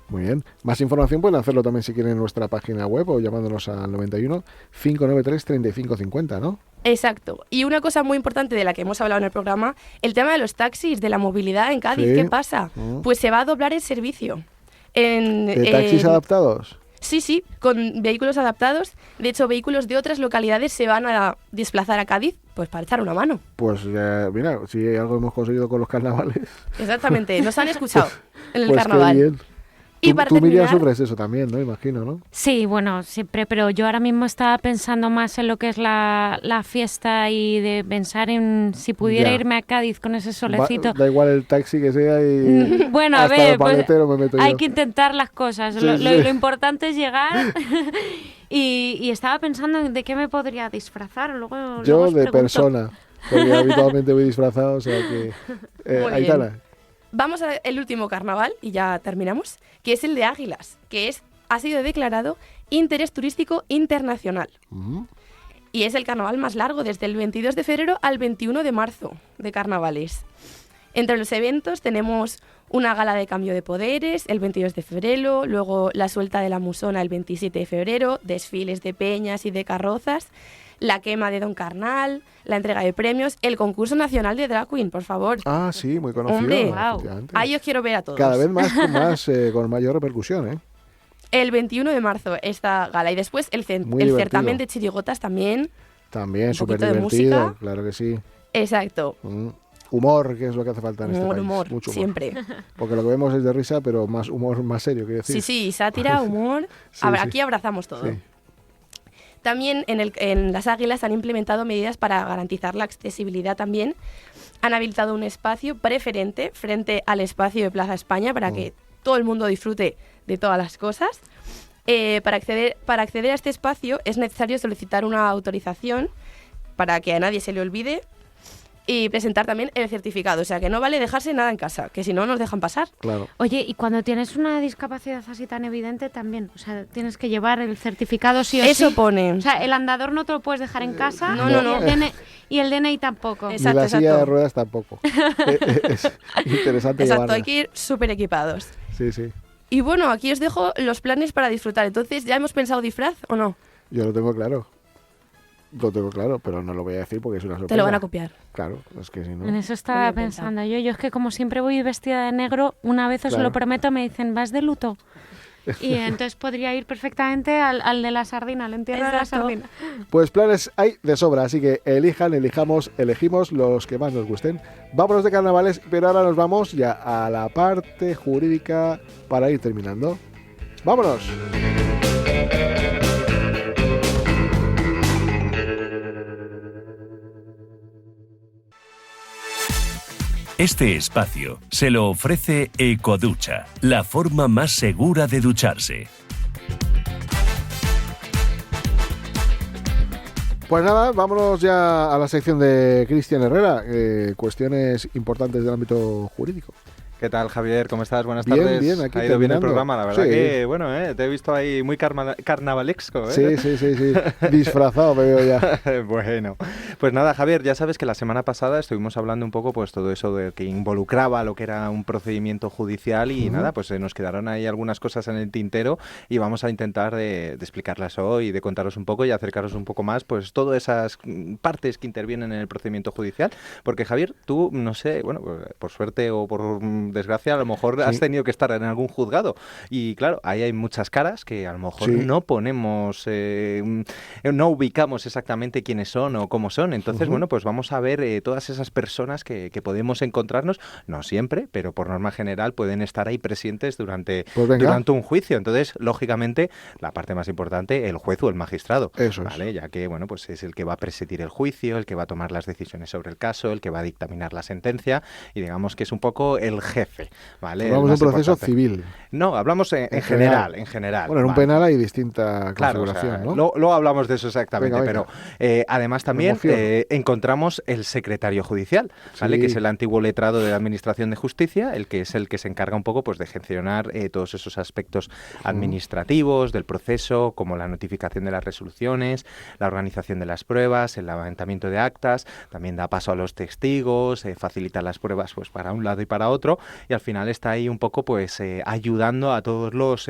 Muy bien. Más información pueden hacerlo también si quieren en nuestra página web o llamándonos al 91 593 3550, ¿no? Exacto. Y una cosa muy importante de la que hemos hablado en el programa, el tema de los taxis, de la movilidad en Cádiz. Sí. ¿Qué pasa? Pues se va a doblar el servicio. ¿De taxis adaptados? Sí, con vehículos adaptados. De hecho, vehículos de otras localidades se van a desplazar a Cádiz pues para echar una mano. Pues mira, si algo hemos conseguido con los carnavales. Exactamente, nos han escuchado en el pues carnaval. Qué bien. Y tú Miriam, sufres eso también, ¿no? Imagino, ¿no? Sí, bueno, siempre, pero yo ahora mismo estaba pensando más en lo que es la fiesta y de pensar en si pudiera irme a Cádiz con ese solecito. Da igual el taxi que sea y bueno, a hasta ver, el paletero me meto hay yo. que intentar las cosas. Sí, lo importante es llegar y estaba pensando en de qué me podría disfrazar. Luego yo os de pregunto. persona, porque habitualmente voy disfrazado, o sea que... Aitana. Vamos al último carnaval, y ya terminamos, que es el de Águilas, que ha sido declarado Interés Turístico Internacional. Y es el carnaval más largo, desde el 22 de febrero al 21 de marzo de carnavales. Entre los eventos tenemos una gala de cambio de poderes el 22 de febrero, luego la suelta de la musona el 27 de febrero, desfiles de peñas y de carrozas, la quema de Don Carnal, la entrega de premios, el concurso nacional de Drag Queen, por favor. Ah, sí, muy conocido. Hombre, ahí os quiero ver a todos. Cada vez más con mayor repercusión, ¿eh? El 21 de marzo esta gala y después el certamen de chirigotas también. También, súper divertido, claro que sí. Exacto. Humor, que es lo que hace falta en este país. Humor, mucho humor. siempre. Porque lo que vemos es de risa, pero más humor más serio, quiero decir. Sí, sátira, humor. Aquí abrazamos todo. Sí. También en las Águilas han implementado medidas para garantizar la accesibilidad también. Han habilitado un espacio preferente frente al espacio de Plaza España para que todo el mundo disfrute de todas las cosas. Para acceder a este espacio es necesario solicitar una autorización para que a nadie se le olvide y presentar también el certificado. O sea, que no vale dejarse nada en casa, que si no nos dejan pasar. Claro. Oye, y cuando tienes una discapacidad así tan evidente también, o sea, tienes que llevar el certificado sí o sí. Eso pone. O sea, el andador no te lo puedes dejar en casa. No. Y el DNI tampoco. Exacto, y la silla de ruedas tampoco. Es interesante llevarla. Hay que ir súper equipados. Sí. Y bueno, aquí os dejo los planes para disfrutar. Entonces, ¿ya hemos pensado disfraz o no? Yo lo tengo claro. Pero no lo voy a decir porque es una sorpresa. Te lo van a copiar. Claro, es que si no... En eso estaba pensando yo. Yo es que como siempre voy vestida de negro, una vez os lo prometo, me dicen, ¿vas de luto? Y entonces podría ir perfectamente al de la sardina, al entierro de la sardina. Pues planes hay de sobra, así que elegimos los que más nos gusten. Vámonos de carnavales, pero ahora nos vamos ya a la parte jurídica para ir terminando. ¡Vámonos! Este espacio se lo ofrece Ecoducha, la forma más segura de ducharse. Pues nada, vámonos ya a la sección de Cristian Herrera, cuestiones importantes del ámbito jurídico. ¿Qué tal, Javier? ¿Cómo estás? Buenas bien, tardes. Bien, aquí ha ido bien el terminando. programa, la verdad sí. que, bueno, te he visto ahí muy carnavalesco, ¿eh? Sí. Disfrazado me veo ya. Bueno, pues nada, Javier, ya sabes que la semana pasada estuvimos hablando un poco, pues todo eso de que involucraba lo que era un procedimiento judicial y nada, pues nos quedaron ahí algunas cosas en el tintero y vamos a intentar de explicarlas hoy, de contaros un poco y acercaros un poco más, pues todas esas partes que intervienen en el procedimiento judicial, porque Javier, tú, no sé, bueno, por suerte o por desgracia, a lo mejor has tenido que estar en algún juzgado. Y claro, ahí hay muchas caras que a lo mejor no ponemos, no ubicamos exactamente quiénes son o cómo son. Entonces, bueno, pues vamos a ver todas esas personas que podemos encontrarnos, no siempre, pero por norma general pueden estar ahí presentes durante un juicio. Entonces, lógicamente, la parte más importante, el juez o el magistrado. Eso ¿vale? Ya que, bueno, pues es el que va a presidir el juicio, el que va a tomar las decisiones sobre el caso, el que va a dictaminar la sentencia y digamos que es un poco el jefe. ¿Vale? Hablamos de un proceso civil. No, hablamos en general. Bueno, en un penal hay distinta configuración, claro, ¿no? Luego hablamos de eso exactamente, venga. pero además también encontramos el secretario judicial, ¿vale? Que es el antiguo letrado de la Administración de Justicia, el que es el que se encarga un poco pues de gestionar todos esos aspectos administrativos del proceso, como la notificación de las resoluciones, la organización de las pruebas, el levantamiento de actas, también da paso a los testigos, facilita las pruebas pues para un lado y para otro, y al final está ahí un poco pues ayudando a todos los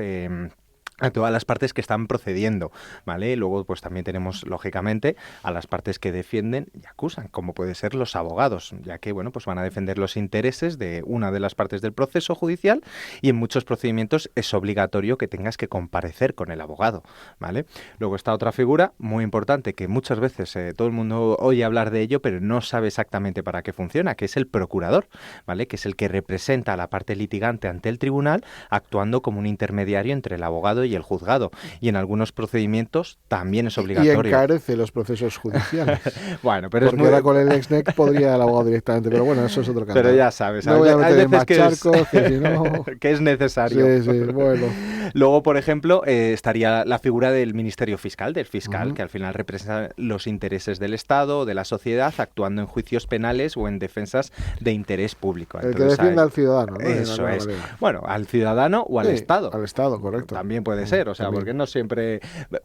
a todas las partes que están procediendo, ¿vale? Luego pues también tenemos lógicamente a las partes que defienden y acusan, como puede ser los abogados, ya que bueno, pues van a defender los intereses de una de las partes del proceso judicial y en muchos procedimientos es obligatorio que tengas que comparecer con el abogado, ¿vale? Luego está otra figura muy importante que muchas veces todo el mundo oye hablar de ello, pero no sabe exactamente para qué funciona, que es el procurador, ¿vale? Que es el que representa a la parte litigante ante el tribunal, actuando como un intermediario entre el abogado y el juzgado, y en algunos procedimientos también es obligatorio. Y encarece los procesos judiciales. Bueno, pero porque ahora con el exNEC podría el abogado directamente, pero bueno, eso es otro caso. Pero ya sabes, no voy a meter en más charcos, que si no... que es necesario. Sí, bueno. Luego, por ejemplo, estaría la figura del Ministerio Fiscal, del fiscal, que al final representa los intereses del Estado, de la sociedad, actuando en juicios penales o en defensas de interés público. Entonces, el que defienda al ciudadano, ¿no? Eso es. Bueno, al ciudadano o al Estado. Al Estado, correcto. También puede ser, o sea, porque no siempre...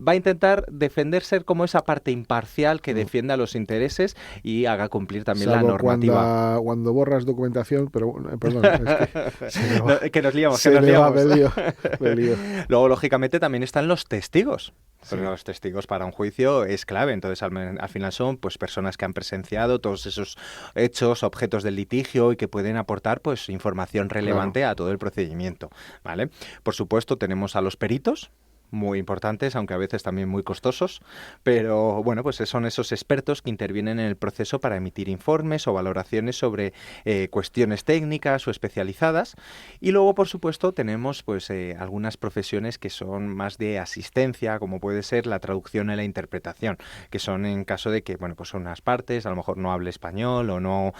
Va a intentar defender, ser como esa parte imparcial que defienda los intereses y haga cumplir también la normativa. Cuando borras documentación, pero perdón, es que nos liamos, me lío. Luego, lógicamente, también están los testigos. Porque los testigos para un juicio es clave, entonces al final son pues personas que han presenciado todos esos hechos, objetos del litigio y que pueden aportar pues información relevante a todo el procedimiento, ¿vale? Por supuesto tenemos a los peritos, muy importantes, aunque a veces también muy costosos, pero bueno, pues son esos expertos que intervienen en el proceso para emitir informes o valoraciones sobre cuestiones técnicas o especializadas. Y luego, por supuesto, tenemos pues algunas profesiones que son más de asistencia, como puede ser la traducción y la interpretación, que son en caso de que, bueno, pues unas partes a lo mejor no hable español o no,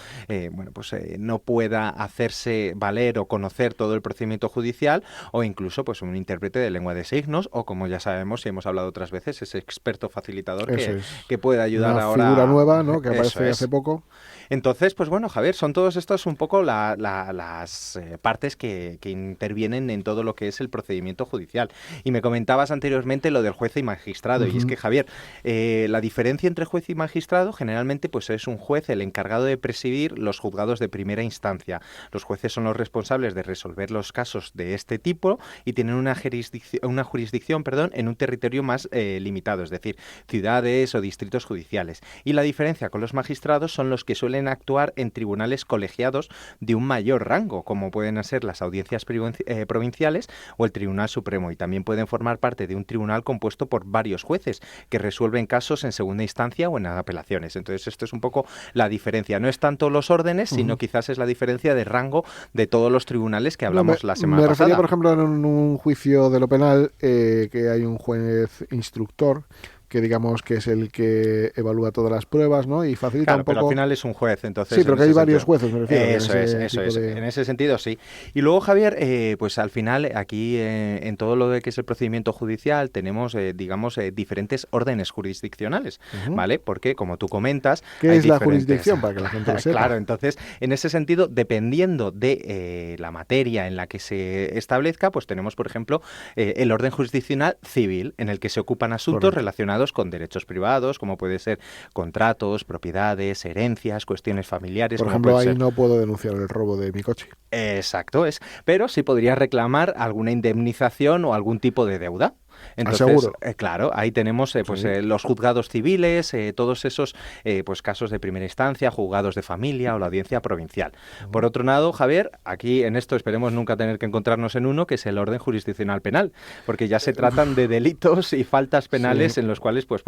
no pueda hacerse valer o conocer todo el procedimiento judicial, o incluso pues un intérprete de lengua de signos, o como ya sabemos y hemos hablado otras veces, ese experto facilitador que puede ayudar una ahora. Figura nueva, ¿no? Que aparece hace poco. Entonces, pues bueno, Javier, son todos estos un poco las partes que intervienen en todo lo que es el procedimiento judicial. Y me comentabas anteriormente lo del juez y magistrado. Y es que, Javier, la diferencia entre juez y magistrado generalmente pues es un juez el encargado de presidir los juzgados de primera instancia. Los jueces son los responsables de resolver los casos de este tipo y tienen una jurisdicción en un territorio más limitado, es decir, ciudades o distritos judiciales. Y la diferencia con los magistrados son los que suelen actuar en tribunales colegiados de un mayor rango, como pueden ser las audiencias provinciales o el Tribunal Supremo, y también pueden formar parte de un tribunal compuesto por varios jueces que resuelven casos en segunda instancia o en apelaciones. Entonces, esto es un poco la diferencia. No es tanto los órdenes, sino quizás es la diferencia de rango de todos los tribunales que hablamos la semana pasada. Me refería, por ejemplo, en un juicio de lo penal, que hay un juez instructor que digamos que es el que evalúa todas las pruebas, ¿no? Y facilita un poco... pero al final es un juez, entonces... Sí, pero que hay varios jueces, me refiero. Eso es. En ese sentido, sí. Y luego, Javier, pues al final, aquí en todo lo de que es el procedimiento judicial, tenemos, diferentes órdenes jurisdiccionales, ¿vale? Porque, como tú comentas... ¿Qué es la jurisdicción? Para que la gente lo sepa. Claro, entonces, en ese sentido, dependiendo de la materia en la que se establezca, pues tenemos, por ejemplo, el orden jurisdiccional civil, en el que se ocupan asuntos relacionados con derechos privados, como puede ser contratos, propiedades, herencias, cuestiones familiares. Por ejemplo, ahí no puedo denunciar el robo de mi coche. Exacto, pero sí podría reclamar alguna indemnización o algún tipo de deuda. Entonces, claro, ahí tenemos los juzgados civiles, todos esos casos de primera instancia, juzgados de familia o la audiencia provincial. Por otro lado, Javier, aquí en esto esperemos nunca tener que encontrarnos en uno, que es el orden jurisdiccional penal, porque ya se tratan de delitos y faltas penales en los cuales pues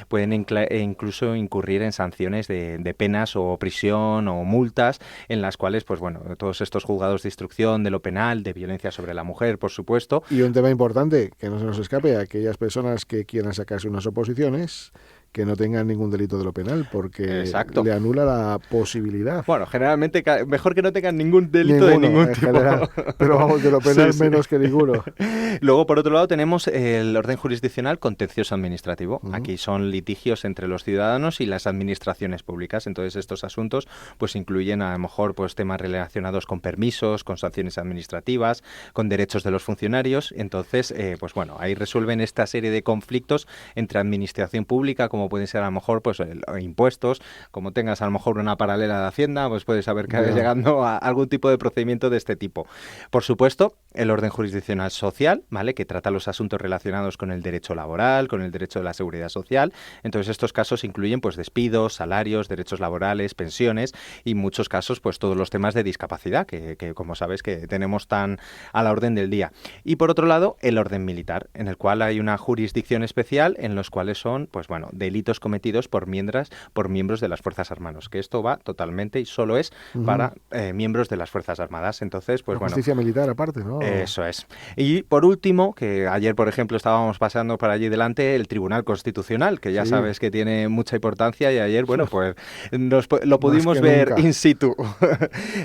pueden incluso incurrir en sanciones de penas o prisión o multas, en las cuales todos estos juzgados de instrucción de lo penal, de violencia sobre la mujer, por supuesto. Y un tema importante que no se nos escape, a aquellas personas que quieran sacarse unas oposiciones, que no tengan ningún delito de lo penal, porque le anula la posibilidad. Bueno, generalmente mejor que no tengan ningún delito de ningún tipo. General, pero vamos, de lo penal menos que ninguno. Luego, por otro lado, tenemos el orden jurisdiccional contencioso administrativo. Aquí son litigios entre los ciudadanos y las administraciones públicas. Entonces, estos asuntos pues incluyen a lo mejor temas relacionados con permisos, con sanciones administrativas, con derechos de los funcionarios. Entonces, ahí resuelven esta serie de conflictos entre administración pública, como pueden ser a lo mejor impuestos, como tengas a lo mejor una paralela de Hacienda, pues puedes saber que estás llegando a algún tipo de procedimiento de este tipo. Por supuesto, el orden jurisdiccional social, ¿vale? Que trata los asuntos relacionados con el derecho laboral, con el derecho de la seguridad social. Entonces, estos casos incluyen despidos, salarios, derechos laborales, pensiones y en muchos casos todos los temas de discapacidad, que como sabes que tenemos tan a la orden del día. Y por otro lado, el orden militar, en el cual hay una jurisdicción especial en los cuales son, delitos cometidos por miembros de las Fuerzas Armadas, que esto va totalmente y solo es para miembros de las Fuerzas Armadas. Entonces, justicia militar aparte, ¿no? Eso es. Y por último, que ayer, por ejemplo, estábamos pasando por allí delante, el Tribunal Constitucional, que ya sabes que tiene mucha importancia, y ayer, lo pudimos ver in situ.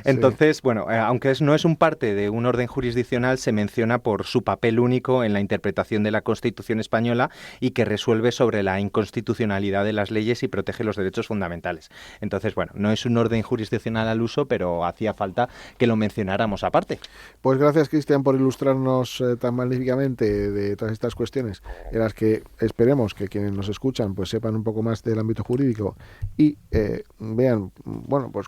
Entonces, aunque no es un parte de un orden jurisdiccional, se menciona por su papel único en la interpretación de la Constitución española y que resuelve sobre la inconstitucionalidad de las leyes y protege los derechos fundamentales. Entonces, no es un orden jurisdiccional al uso, pero hacía falta que lo mencionáramos aparte. Pues gracias, Cristian, por ilustrarnos tan magníficamente de todas estas cuestiones, en las que esperemos que quienes nos escuchan sepan un poco más del ámbito jurídico y vean,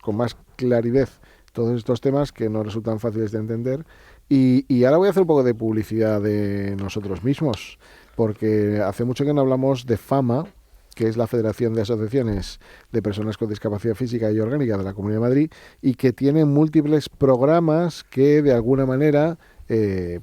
con más claridad todos estos temas que no resultan fáciles de entender. Y ahora voy a hacer un poco de publicidad de nosotros mismos, porque hace mucho que no hablamos de FAMA, que es la Federación de Asociaciones de Personas con Discapacidad Física y Orgánica de la Comunidad de Madrid, y que tiene múltiples programas que de alguna manera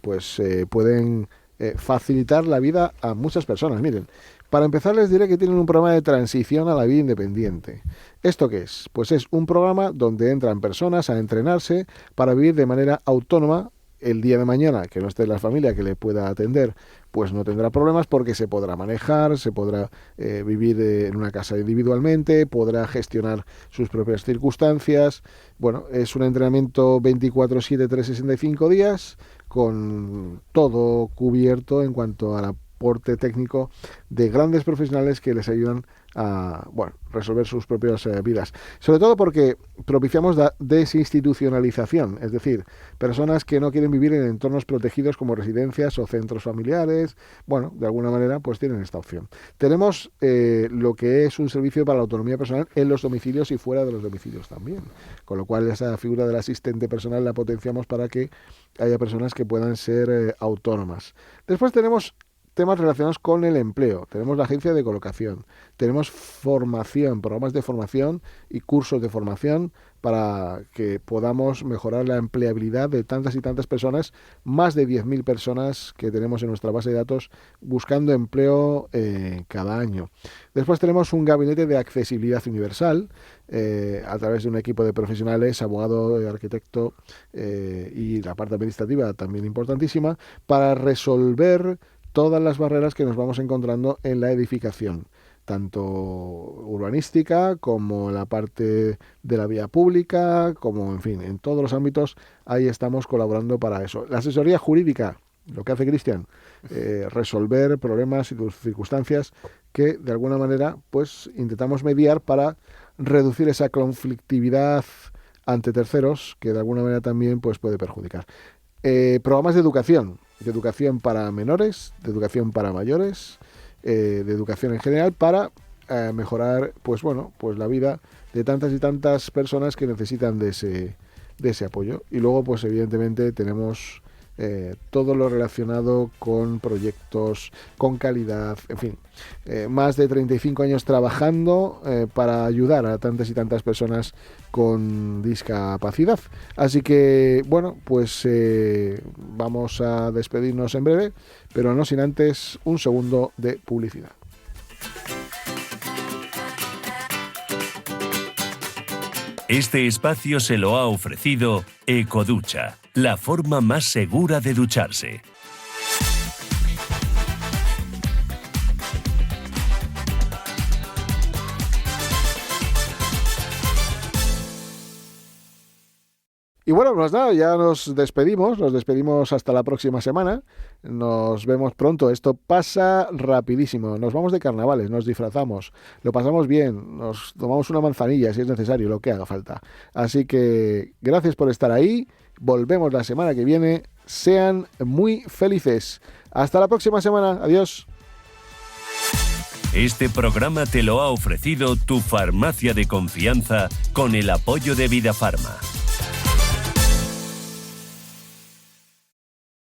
pueden facilitar la vida a muchas personas. Miren, para empezar les diré que tienen un programa de transición a la vida independiente. ¿Esto qué es? Pues es un programa donde entran personas a entrenarse para vivir de manera autónoma. El día de mañana, que no esté la familia que le pueda atender, pues no tendrá problemas porque se podrá manejar, se podrá vivir en una casa individualmente, podrá gestionar sus propias circunstancias. Bueno, es un entrenamiento 24/7, 365 días, con todo cubierto en cuanto al aporte técnico de grandes profesionales que les ayudan a resolver sus propias vidas. Sobre todo porque propiciamos la desinstitucionalización, es decir, personas que no quieren vivir en entornos protegidos como residencias o centros familiares, de alguna manera pues tienen esta opción. Tenemos lo que es un servicio para la autonomía personal en los domicilios y fuera de los domicilios también, con lo cual esa figura del asistente personal la potenciamos para que haya personas que puedan ser autónomas. Después tenemos temas relacionados con el empleo. Tenemos la agencia de colocación, tenemos formación, programas de formación y cursos de formación para que podamos mejorar la empleabilidad de tantas y tantas personas, más de 10.000 personas que tenemos en nuestra base de datos buscando empleo cada año. Después tenemos un gabinete de accesibilidad universal a través de un equipo de profesionales, abogado, arquitecto y la parte administrativa también importantísima, para resolver todas las barreras que nos vamos encontrando en la edificación, tanto urbanística como la parte de la vía pública, como en fin, en todos los ámbitos, ahí estamos colaborando para eso. La asesoría jurídica, lo que hace Cristian, resolver problemas y circunstancias que de alguna manera pues intentamos mediar para reducir esa conflictividad ante terceros que de alguna manera también pues puede perjudicar. Programas de educación para menores, de educación para mayores, de educación en general, para mejorar pues la vida de tantas y tantas personas que necesitan de ese apoyo. Y luego pues evidentemente tenemos todo lo relacionado con proyectos, con calidad, en fin, más de 35 años trabajando para ayudar a tantas y tantas personas con discapacidad. Así que pues vamos a despedirnos en breve, pero no sin antes un segundo de publicidad. Este espacio se lo ha ofrecido Ecoducha, la forma más segura de ducharse. Y bueno, pues nada, ya nos despedimos hasta la próxima semana, nos vemos pronto, esto pasa rapidísimo, nos vamos de carnavales, nos disfrazamos, lo pasamos bien, nos tomamos una manzanilla si es necesario, lo que haga falta. Así que gracias por estar ahí, volvemos la semana que viene, sean muy felices. Hasta la próxima semana, adiós. Este programa te lo ha ofrecido tu farmacia de confianza con el apoyo de Vidafarma.